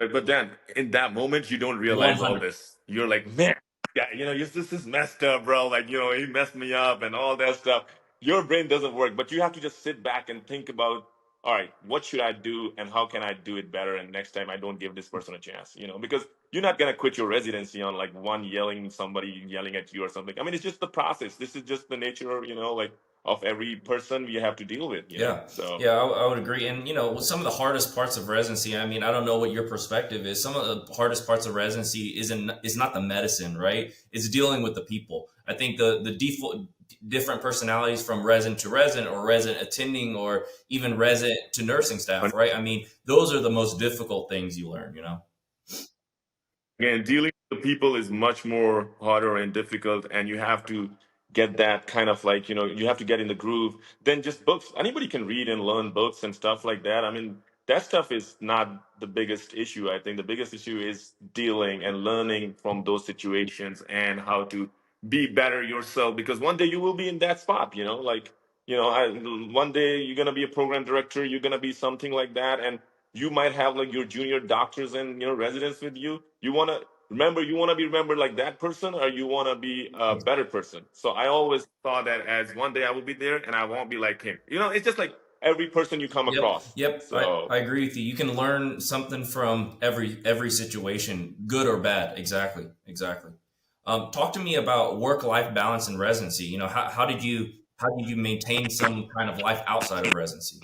But then in that moment, you don't realize all 100. this. You're like, man, yeah, this is messed up, bro. Like, he messed me up and all that stuff. Your brain doesn't work, but you have to just sit back and think about, all right, what should I do and how can I do it better? And next time I don't give this person a chance, because you're not going to quit your residency on like somebody yelling at you or something. I mean, it's just the process. This is just the nature, like of every person we have to deal with. Yeah, So. yeah, I would agree. And some of the hardest parts of residency. I mean, I don't know what your perspective is. Some of the hardest parts of residency is not the medicine, right? It's dealing with the people. I think the default different personalities from resident to resident, or resident attending, or even resident to nursing staff, right? I mean, those are the most difficult things you learn. Again, dealing with the people is much more harder and difficult, and you have to get that kind of like, you have to get in the groove than just books. Anybody can read and learn books and stuff like that. I mean, that stuff is not the biggest issue. I think the biggest issue is dealing and learning from those situations and how to be better yourself, because one day you will be in that spot, like, one day you're going to be a program director, you're going to be something like that, and you might have like your junior doctors and residents with you. You want to be remembered like that person, or you want to be a better person. So I always thought that as one day I will be there and I won't be like him. It's just like every person you come Yep, across. yep. I So agree with you. You can learn something from every situation, good or bad. Exactly, exactly. Talk to me about work life balance in residency. How did you maintain some kind of life outside of residency?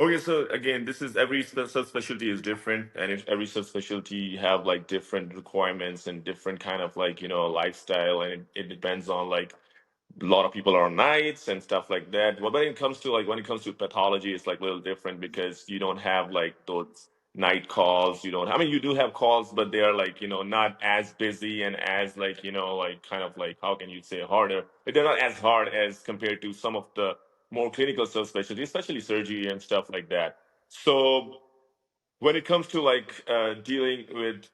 okay, so again, this is every subspecialty is different, and if every subspecialty have like different requirements and different kind of like lifestyle, and it depends on like a lot of people are on nights and stuff like that. But when it comes to pathology, it's like a little different because you don't have like those night calls. You don't. I mean, you do have calls, but they are like not as busy and as like like kind of like how can you say harder? They're not as hard as compared to some of the more clinical subspecialties, especially surgery and stuff like that. So when it comes to like dealing with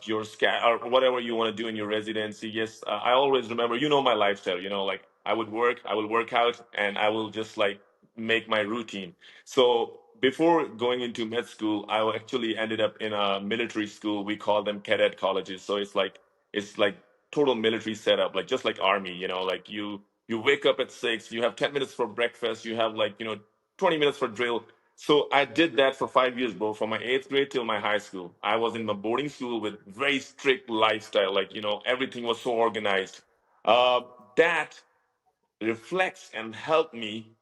your scat or whatever you want to do in your residency, yes, I always remember, my lifestyle, like I will work out, and I will just like make my routine. So before going into med school, actually ended up in a military school. We call them cadet colleges. So it's like total military setup, like just like army, like you wake up at 6, you have 10 minutes for breakfast, you have like 20 minutes for drill. So I did that for 5 years, bro, from my eighth grade till my high school. I was in a boarding school with very strict lifestyle, like everything was so organized. That reflects and helped me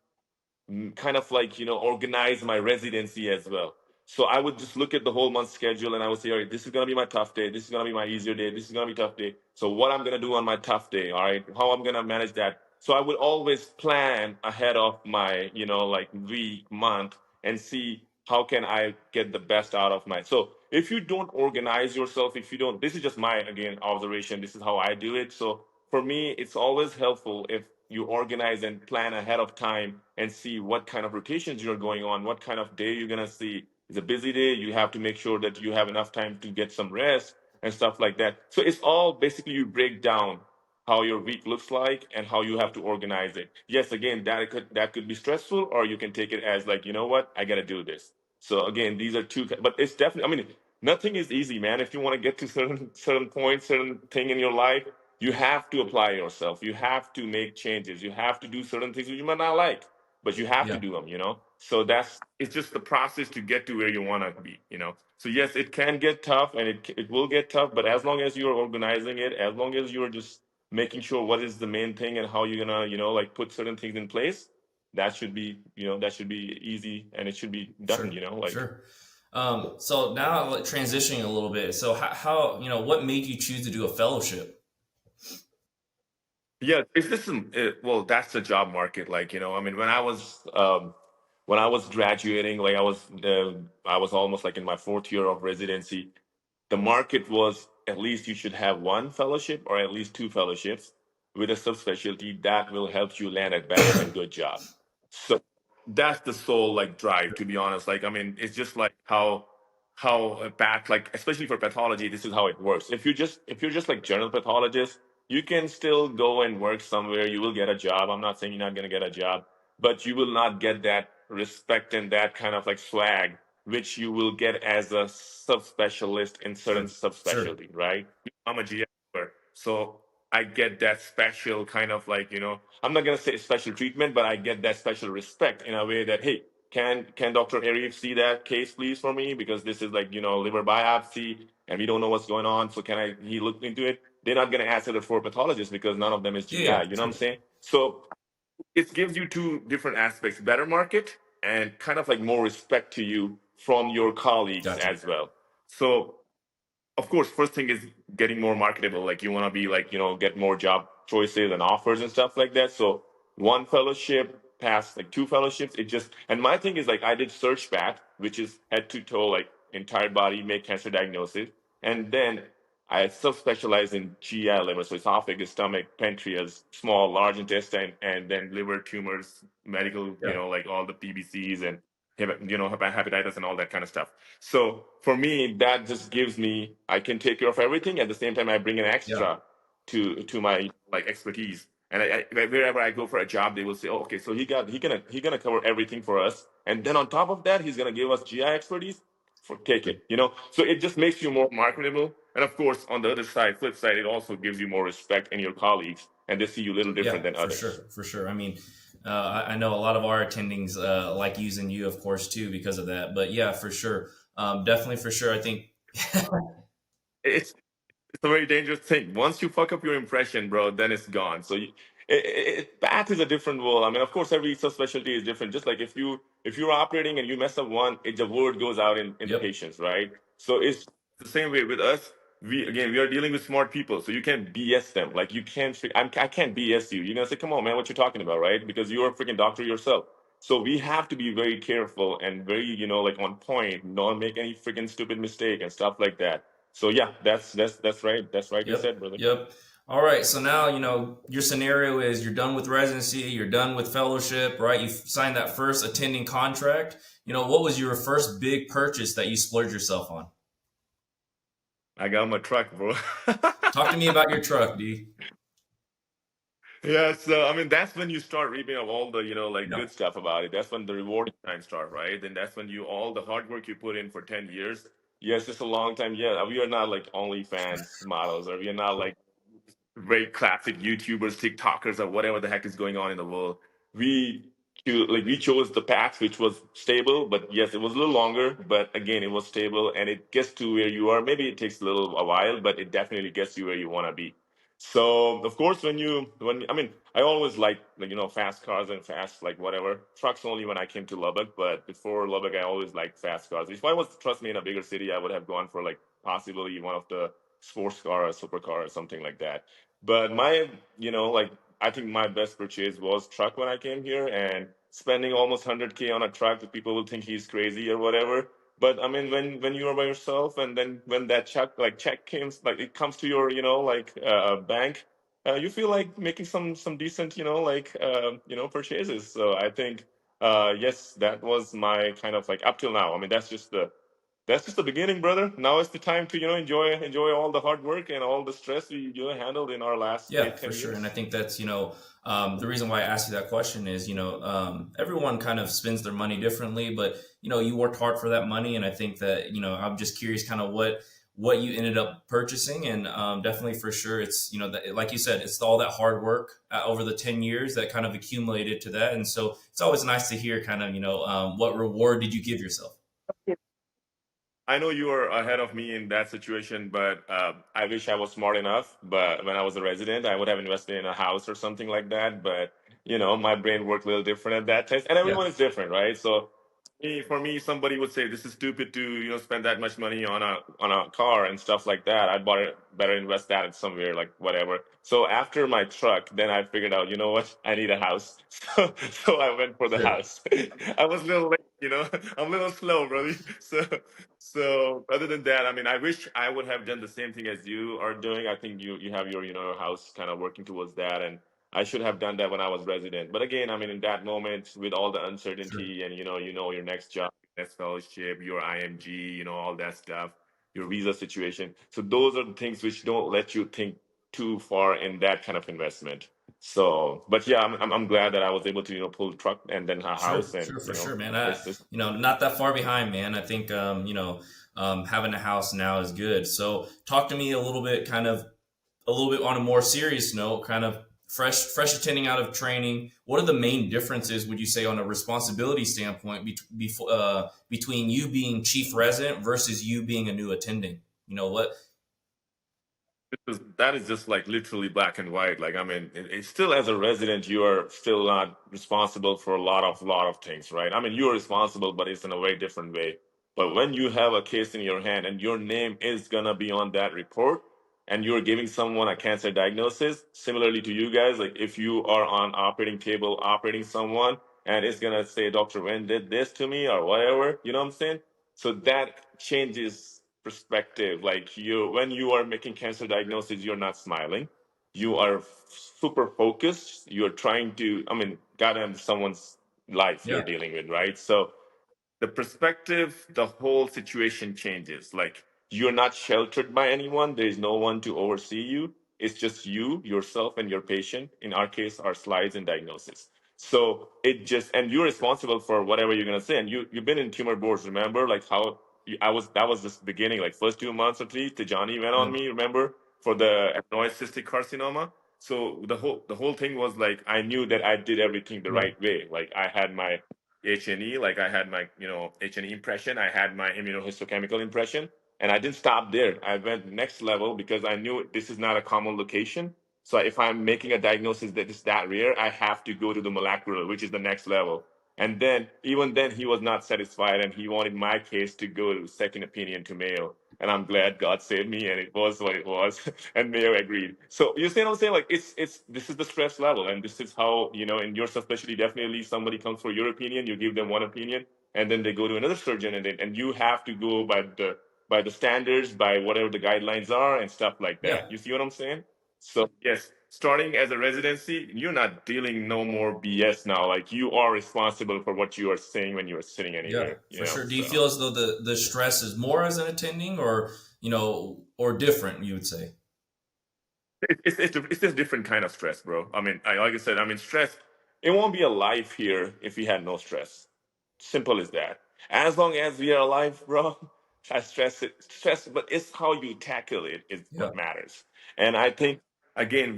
kind of like organize my residency as well. So I would just look at the whole month schedule and I would say, all right, this is gonna be my tough day, this is gonna be my easier day, this is gonna be tough day. So what I'm gonna do on my tough day, all right, how I'm gonna manage that. So I would always plan ahead of my like week, month, and see how can I get the best out of my. So if you don't organize yourself, if you don't, this is just my again observation, this is how I do it. So for me, it's always helpful if you organize and plan ahead of time and see what kind of rotations you're going on, what kind of day you're going to see. It's a busy day. You have to make sure that you have enough time to get some rest and stuff like that. So it's all basically you break down how your week looks like and how you have to organize it. Yes, again, that could be stressful, or you can take it as like, what, I got to do this. So again, these are two, but it's definitely, I mean, nothing is easy, man. If you want to get to certain points, certain thing in your life, you have to apply yourself. You have to make changes. You have to do certain things that you might not like, but you have to Yeah. do them. So it's just the process to get to where you want to be. So yes, it can get tough, and it will get tough. But as long as you're organizing it, as long as you're just making sure what is the main thing and how you're gonna, like put certain things in place, that should be, that should be easy, and it should be done. Sure, Like sure. So now like, transitioning a little bit. So how what made you choose to do a fellowship? yeah, it's this. Well, that's the job market. Like I mean, when I was graduating, like I was almost like in my fourth year of residency. The market was at least you should have one fellowship or at least two fellowships with a subspecialty that will help you land a better and good job. So that's the sole like drive, to be honest. Like I mean, it's just like how a path, like especially for pathology, this is how it works. If you're just like general pathologist, you can still go and work somewhere. You will get a job. I'm not saying you're not going to get a job, but you will not get that respect and that kind of like swag which you will get as a subspecialist in certain Sure, sure. subspecialty, right? I'm a GM, so I get that special kind of like, I'm not gonna say special treatment, but I get that special respect in a way that, hey, can Dr. Arif see that case please for me? Because this is like, liver biopsy and we don't know what's going on. So can he look into it? They're not gonna ask it for pathologists because none of them is Yeah, GI, yeah, you know what I'm sure. saying? So it gives you two different aspects: better market and kind of like more respect to you from your colleagues Gotcha. as well. So of course, first thing is getting more marketable. Like you want to be like, get more job choices and offers and stuff like that. So one fellowship past like two fellowships, it just, and my thing is like I did search back, which is head to toe, like entire body, make cancer diagnosis. And then I subspecialize in GI liver, so esophagus, stomach, pancreas, small, large intestine, and then liver tumors, medical, Yeah, like all the PBCs and hepatitis and all that kind of stuff. So for me, that just gives me I can take care of everything. At the same time, I bring an yeah, extra to my like expertise. And wherever I go for a job, they will say, "Oh, okay, so he gonna cover everything for us, and then on top of that, he's gonna give us GI expertise for take sure. it." So it just makes you more marketable. And of course, on the other side, flip side, it also gives you more respect in your colleagues, and they see you a little Yeah, different than for others. sure, for sure. I mean, I know a lot of our attendings like using you, of course, too, because of that. But yeah, for sure, definitely for sure. I think, It's it's a very dangerous thing. Once you fuck up your impression, bro, then it's gone. So path is a different world. I mean, of course, every subspecialty is different. Just like if you're operating and you mess up one, the word goes out in the yep, patients, right? So it's the same way with us. We are dealing with smart people, so you can't BS them. Like you can't. I can't BS you. You're gonna say, "Come on, man, what you talking about, right?" Because you're a freaking doctor yourself. So we have to be very careful and very, like on point, not make any freaking stupid mistake and stuff like that. So yeah, that's right. That's right. You yep, said, brother. yep. All right. So now your scenario is you're done with residency, you're done with fellowship, right? You signed that first attending contract. What was your first big purchase that you splurged yourself on? I got my truck, bro. Talk to me about your truck, D. Yeah, so I mean that's when you start reaping of all the like Yeah, good stuff about it. That's when the rewarding time start, right? And that's when you all the hard work you put in for 10 years. Yes, it's a long time. Yeah, we are not like OnlyFans models, or we are not like very classic YouTubers, TikTokers, or whatever the heck is going on in the world. We we chose the path which was stable, but yes, it was a little longer, but again, it was stable and it gets to where you are. Maybe it takes a while, but it definitely gets you where you want to be. So of course, when I mean, I always like fast cars and fast like whatever trucks only when I came to Lubbock, but before Lubbock, I always liked fast cars. If I was trust me in a bigger city, I would have gone for like possibly one of the sports car or supercar or something like that. But like I think my best purchase was truck when I came here, and spending almost 100K on a truck, people will think he's crazy or whatever. But I mean, when you are by yourself, and then when that check comes, like it comes to your bank, you feel like making some decent purchases. So I think yes, that was my kind of like up till now. I mean, that's just the beginning, brother. Now is the time to enjoy all the hard work and all the stress we handled in our last yeah, eight for ten sure. And I years. think that's the reason why I asked you that question is everyone kind of spends their money differently, but you worked hard for that money, and I think that I'm just curious, kind of what you ended up purchasing, and definitely for sure, it's that, like you said, it's all that hard work over the 10 years that kind of accumulated to that, and so it's always nice to hear kind of what reward did you give yourself? I know you are ahead of me in that situation, but I wish I was smart enough. But when I was a resident, I would have invested in a house or something like that. But my brain worked a little different at that time, and Yeah, everyone is different, right? So for me, somebody would say this is stupid to spend that much money on a car and stuff like that. I'd better invest that in somewhere like whatever. So after my truck, then I figured out, you know what, I need a house. So I went for the sure, house. I was a little late, I'm a little slow, brother. So other than that, I mean, I wish I would have done the same thing as you are doing. I think you have your house kind of working towards that, and I should have done that when I was resident. But again, I mean, in that moment, with all the sure. uncertainty and your next job, next fellowship, your IMG, all that stuff, your visa situation. So those are the things which don't let you think too far in that kind of investment. So, but yeah, I'm glad that I was able to pull the truck and then a Sure, house, and sure, for sure, man. it's Not that far behind, man. I think, having a house now is good. So, talk to me a little bit on a more serious note, kind of fresh attending out of training. What are the main differences, would you say, on a responsibility standpoint, between you being chief resident versus you being a new attending? You know what? that is just like literally black and white. Like, I mean, it's still as a resident, you are still not responsible for a lot of things, right? I mean, you are responsible, but it's in a very different way. But when you have a case in your hand and your name is gonna be on that report, and you're giving someone a cancer diagnosis, similarly to you guys, like if you are on operating table operating someone, and it's gonna say Dr. Wen did this to me or whatever, you know what I'm saying? So that changes perspective. Like when you are making cancer diagnosis, you're not smiling. You are super focused. You're trying to, I mean, goddamn, someone's life you're Yeah, dealing with, right? So the perspective, the whole situation changes. Like you're not sheltered by anyone. There is no one to oversee you. It's just you, yourself, and your patient. In our case, our slides and diagnosis. So and you're responsible for whatever you're gonna say. And you've been in tumor boards, remember? Like how that was just beginning, like first 2 months or three. Tijani went on yeah, me, remember, for the adenoid cystic carcinoma. So the whole thing was like I knew that I did everything the yeah, right way. Like I had my H&E, like I had my, H&E impression, I had my immunohistochemical impression, and I didn't stop there. I went next level because I knew this is not a common location. So if I'm making a diagnosis that is that rare, I have to go to the molecular, which is the next level. And then, even then, he was not satisfied, and he wanted my case to go to second opinion to Mayo. And I'm glad God saved me, and it was what it was, and Mayo agreed. So you see what I'm saying? Like it's this is the stress level, and this is how in your subspecialty, definitely somebody comes for your opinion, you give them one opinion, and then they go to another surgeon, and you have to go by the standards, by whatever the guidelines are, and stuff like yeah, that. You see what I'm saying? So yes, starting as a residency, you're not dealing no more BS now. Like you are responsible for what you are saying when you are sitting yeah, anywhere. for sure. Do you So feel as though the stress is more as an attending, or or different? You would say. it's just different kind of stress, bro. I mean, like I said, I mean, stress. It won't be alive here if we had no stress. Simple as that. As long as we are alive, bro, I stress, but it's how you tackle it is Yeah, what matters. And I think again,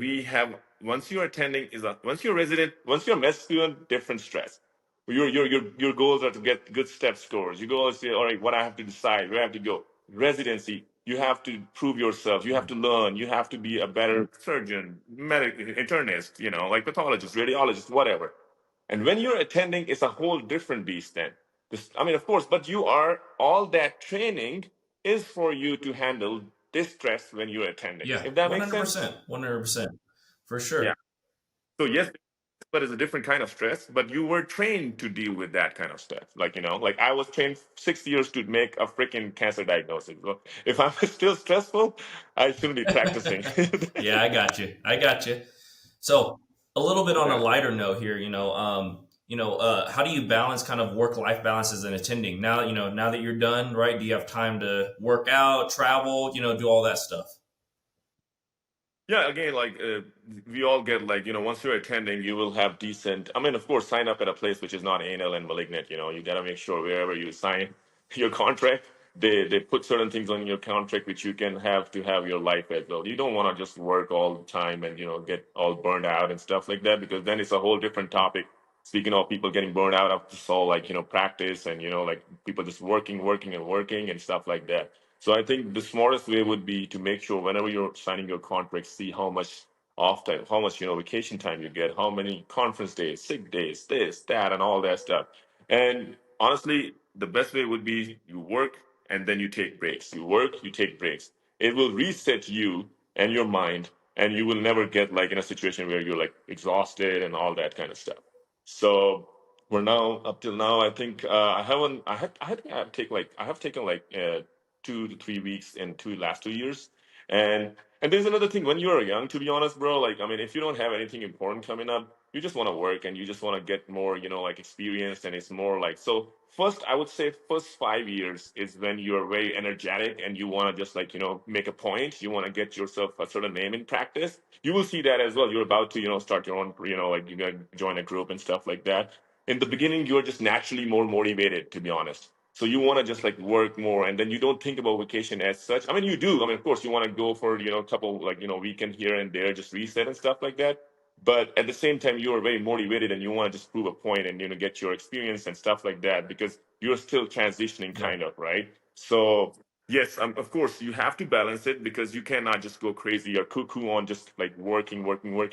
once you're attending once you're a resident, once you're a med student, different stress. Your goals are to get good step scores. Your goals say, all right, what I have to decide, where I have to go. Residency, you have to prove yourself. You have to learn. You have to be a better surgeon, internist, like pathologist, radiologist, whatever. And when you're attending, it's a whole different beast then. I mean, of course, but all that training is for you to handle this stress when you're attending. yeah, If that one makes hundred sense? percent, 100%, for sure. Yeah. So yes, but it's a different kind of stress, but you were trained to deal with that kind of stuff. Like, like I was trained 6 years to make a freaking cancer diagnosis. So if I'm still stressful, I shouldn't be practicing. Yeah, I got you. I got you. So a little bit on a Yeah. lighter note here, how do you balance kind of work life balance as an attending? Now, now that you're done, right? Do you have time to work out, travel, do all that stuff? Yeah, again, like we all get like, once you're attending, you will have decent. I mean, of course, sign up at a place which is not anal and malignant. You got to make sure wherever you sign your contract, they put certain things on your contract which you can have to have your life as well. You don't want to just work all the time and get all burned out and stuff like that, because then it's a whole different topic. Speaking of people getting burned out, I've just saw like, practice and, like people just working and working and stuff like that. So I think the smartest way would be to make sure whenever you're signing your contract, see how much off time, how much, vacation time you get, how many conference days, sick days, this, that, and all that stuff. And honestly, the best way would be you work and then you take breaks. You work, you take breaks. It will reset you and your mind, and you will never get like in a situation where you're like exhausted and all that kind of stuff. So we're now up till now. I think I haven't. I think I have taken like 2 to 3 weeks in last 2 years, and there's another thing. When you're young, to be honest, bro, like I mean, if you don't have anything important coming up, you just want to work and you just want to get more, like experience, and it's more like so. First, I would say first 5 years is when you're very energetic and you want to just like make a point. You want to get yourself a certain name in practice. You will see that as well. You're about to start your own like you're gonna join a group and stuff like that. In the beginning, you're just naturally more motivated, to be honest. So you want to just like work more, and then you don't think about vacation as such. I mean, you do. I mean, of course, you want to go for a couple like weekend here and there, just reset and stuff like that. But at the same time, you are very motivated and you want to just prove a point and get your experience and stuff like that because you're still transitioning, Yeah. kind of, right? So yes, of course, you have to balance it because you cannot just go crazy or cuckoo on just like working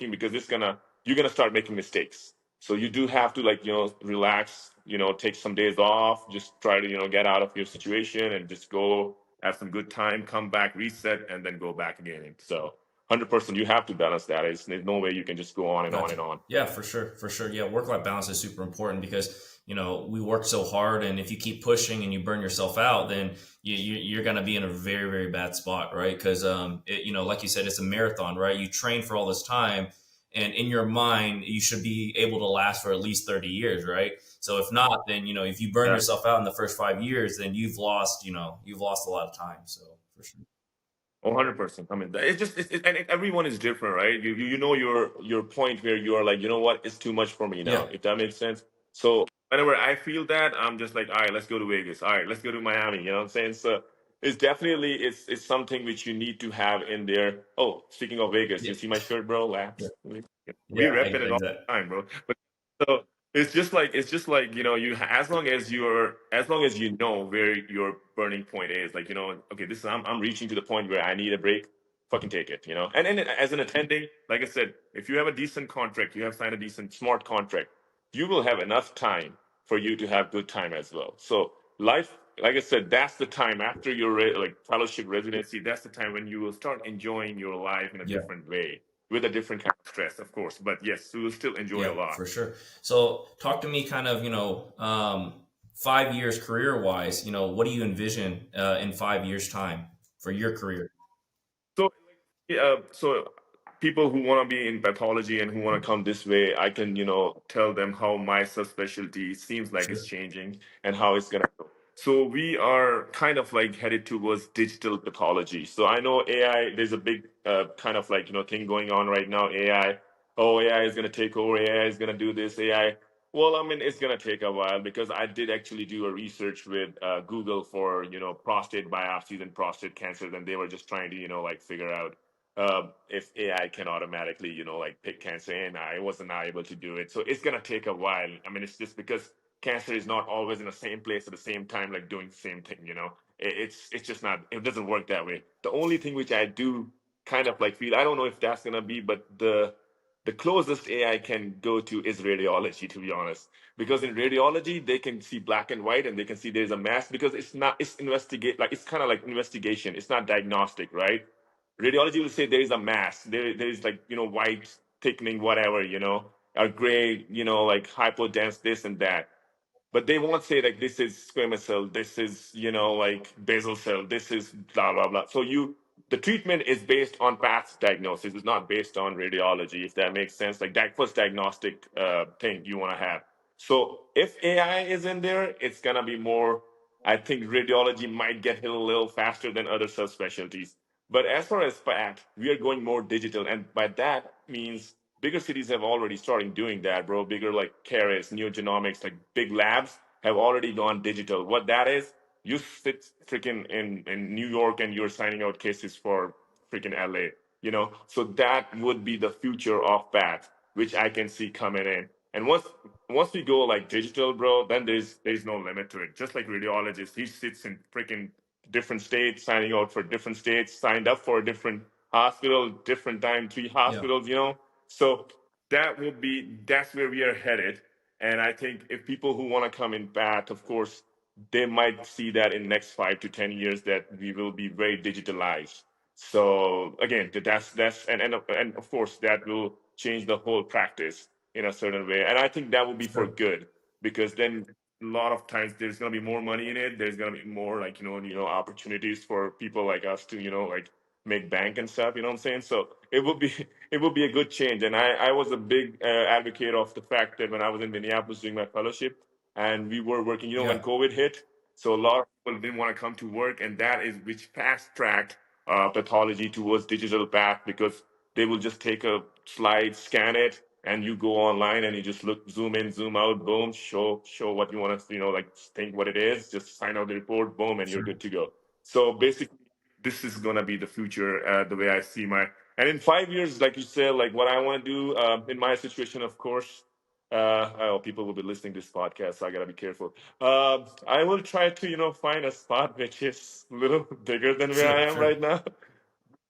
because you're gonna start making mistakes. So you do have to like relax, take some days off, just try to get out of your situation and just go have some good time, come back, reset, and then go back again. So 100%, you have to balance that. There's no way you can just go on and on Gotcha. and on. Yeah, for sure, for sure. Yeah, work life balance is super important because we work so hard, and if you keep pushing and you burn yourself out, then you're gonna be in a very very bad spot, right? Because like you said, it's a marathon, right? You train for all this time, and in your mind, you should be able to last for at least 30 years, right? So if not, then if you burn Yeah. yourself out in the first 5 years, then you've lost a lot of time. So for sure. 100%. I mean, and everyone is different, right? You know your point where you are like, you know what, it's too much for me Yeah, now. If that makes sense. So whenever I feel that, I'm just like, all right, let's go to Vegas. All right, let's go to Miami. You know what I'm saying? So it's something which you need to have in there. Oh, speaking of Vegas, yeah, you see my shirt, bro? yeah, Laps. We yeah. rep it all Exactly. the time, bro. But so it's just like you as long as you know where your burning point is, like okay, this is I'm reaching to the point where I need a break. Fucking take it, and then as an attending, like I said, if you have a decent contract, you have signed a decent smart contract, you will have enough time for you to have good time as well. So life, like I said, that's the time after your like fellowship residency, that's the time when you will start enjoying your life in a Yeah. different way, with a different kind of stress, of course, but yes, you will still enjoy Yeah, a lot. for sure. So talk to me kind of, 5 years career wise, what do you envision in 5 years time for your career? So, so people who want to be in pathology and who want to come this way, I can, tell them how my subspecialty seems like it's Sure. changing and how it's gonna go. So we are kind of like headed towards digital pathology. So I know AI. There's a big kind of like thing going on right now. AI. Oh, AI is gonna take over. AI is gonna do this. AI. Well, I mean, it's gonna take a while because I did actually do a research with Google for prostate biopsies and prostate cancers, and they were just trying to like figure out if AI can automatically like pick cancer, and I wasn't able to do it. So it's gonna take a while. I mean, it's just because cancer is not always in the same place at the same time, like doing the same thing. It's just not. It doesn't work that way. The only thing which I do kind of like feel, I don't know if that's gonna be, but the closest AI can go to is radiology, to be honest. Because in radiology, they can see black and white and they can see there's a mass because it's investigate, like it's kind of like investigation. It's not diagnostic, right? Radiology will say there is a mass. There is like, white thickening, whatever, or gray, like hypodense, this and that, but they won't say like this is squamous cell, this is like basal cell, this is blah blah blah. So the treatment is based on past diagnosis. It's not based on radiology, if that makes sense. Like that first diagnostic thing you want to have. So if AI is in there, it's gonna be more. I think radiology might get hit a little faster than other subspecialties. But as far as PAT, we are going more digital, and by that means bigger cities have already started doing that, bro. Bigger like Caris, Neogenomics, like big labs have already gone digital. What that is, you sit freaking in New York and you're signing out cases for freaking LA, So that would be the future of PAT, which I can see coming in. And once we go like digital, bro, then there's no limit to it. Just like radiologist, he sits in freaking different states, signing out for different states, signed up for a different hospital, different time, three Yeah. hospitals, you know. So that's where we are headed. And I think if people who want to come in path, of course, they might see that in next 5 to 10 years that we will be very digitalized. So again, that's and of course that will change the whole practice in a certain way. And I think that will be for Sure. good, because then a lot of times there's gonna be more money in it. There's gonna be more like opportunities for people like us to like make bank and stuff. You know what I'm saying? So it would be it would be a good change. And I was a big advocate of the fact that when I was in Minneapolis doing my fellowship, and we were working, when Yeah. COVID hit, so a lot of people didn't want to come to work, and that is which fast tracked pathology towards digital path, because they will just take a slide, scan it, and you go online and you just look, zoom in, zoom out, boom, show what you want to, like think what it is, just sign out the report, boom, and you're Sure. good to go. So basically, this is gonna be the future, the way I see my. And in 5 years, like you said, like what I want to do in my situation, of course. Oh, people will be listening to this podcast, so I gotta be careful. I will try to, find a spot which is a little bigger than where Sure. I am Sure. right now,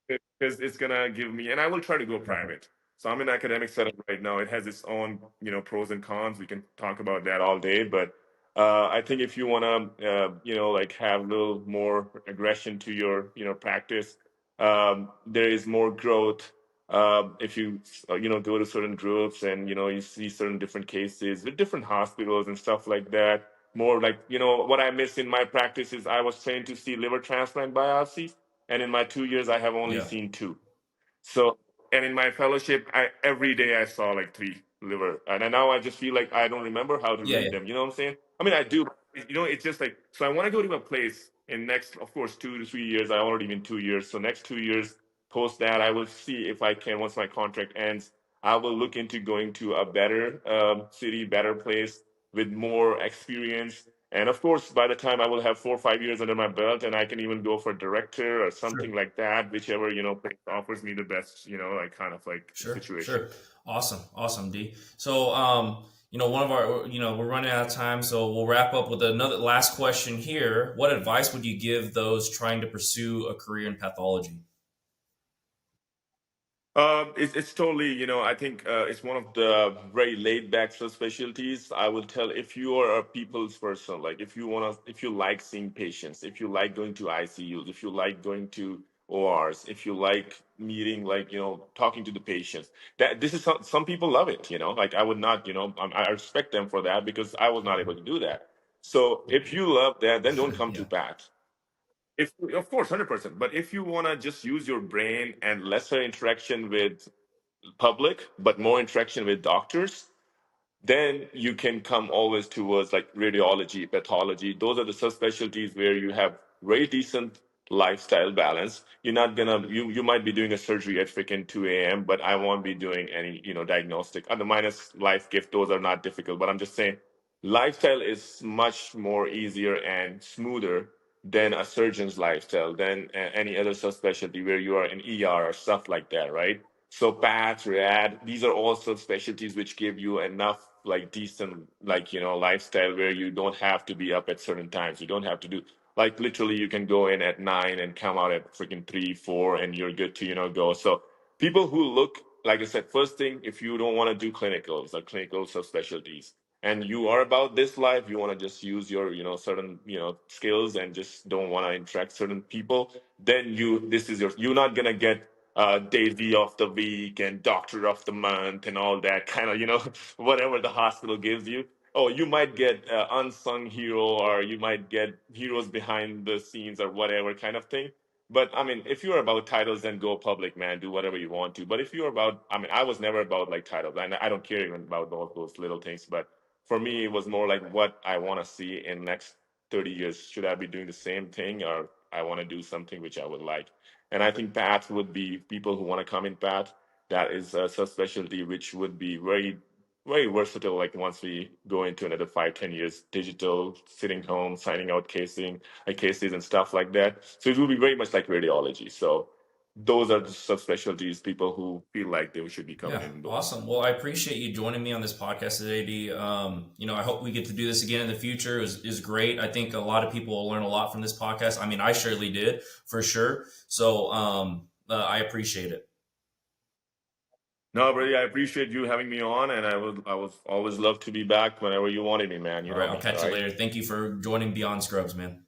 because it's gonna give me, and I will try to go Definitely. private. So I'm in academic setup right now. It has its own, pros and cons. We can talk about that all day, but I think if you wanna, like have a little more aggression to your, practice, there is more growth. If you, go to certain groups and you see certain different cases with different hospitals and stuff like that. More like, what I miss in my practice is I was trained to see liver transplant biopsies, and in my 2 years, I have only Yeah. seen two. So, and in my fellowship, every day I saw like three liver, and now I just feel like I don't remember how to Yeah. read Yeah. them. You know what I'm saying? I mean, I do. It's just like, so I want to go to a place in next, of course, 2 to 3 years. I already been 2 years, so next 2 years post that, I will see if I can. Once my contract ends, I will look into going to a better city, better place with more experience. And of course, by the time I will have 4 or 5 years under my belt, and I can even go for director or Sure. something like that, whichever place offers me the best, like kind of like Sure. situation. Sure. Awesome. Awesome, D. So, one of our, we're running out of time, so we'll wrap up with another last question here. What advice would you give those trying to pursue a career in pathology? It's totally, I think it's one of the very laid back subspecialties. I will tell, if you are a people's person, like if you like seeing patients, if you like going to ICUs, if you like going to ORs, if you like meeting, like, talking to the patients, that this is some people love it, like I would not, I respect them for that, because I was not able to do that. So if you love that, then don't come to Yeah. PAT. If, of course, 100%. But if you want to just use your brain and lesser interaction with public, but more interaction with doctors, then you can come always towards like radiology, pathology. Those are the subspecialties where you have very decent lifestyle balance. You're not gonna you might be doing a surgery at freaking 2 a.m., but I won't be doing any, diagnostic. And the minus life gift, those are not difficult. But I'm just saying lifestyle is much more easier and smoother than a surgeon's lifestyle, than any other subspecialty where you are in ER or stuff like that, right? So PATH, RAD, these are also specialties which give you enough like decent like lifestyle where you don't have to be up at certain times. You don't have to do like literally you can go in at 9 and come out at freaking 3, 4, and you're good to go. So people who look, like I said, first thing, if you don't want to do clinicals or clinical subspecialties, and you are about this life, you want to just use your certain skills and just don't want to interact certain people, then this is you're not gonna get Daisy of the week and Doctor of the month and all that kind of, whatever the hospital gives you. Oh, you might get unsung hero, or you might get heroes behind the scenes or whatever kind of thing. But I mean, if you're about titles, then go public, man. Do whatever you want to. But if you're about, I mean, I was never about like titles, and I don't care even about all those little things. But for me, it was more like what I want to see in next 30 years. Should I be doing the same thing, or I want to do something which I would like? And I think path would be people who want to come in path. That is a subspecialty which would be very, very versatile. Like once we go into another 5, 10 years, digital, sitting home, signing out cases and stuff like that. So it will be very much like radiology. So those are the subspecialties people who feel like they should be coming Yeah, in those. awesome. Well, I appreciate you joining me on this podcast today, D. I hope we get to do this again in the future. Is great. I think a lot of people will learn a lot from this podcast. I mean, I surely did for sure. So I appreciate it. No, Brady, I appreciate you having me on, and I was always love to be back whenever you wanted me, man. You All know right, I'll me, all catch you right? later. Thank you for joining Beyond Scrubs, man.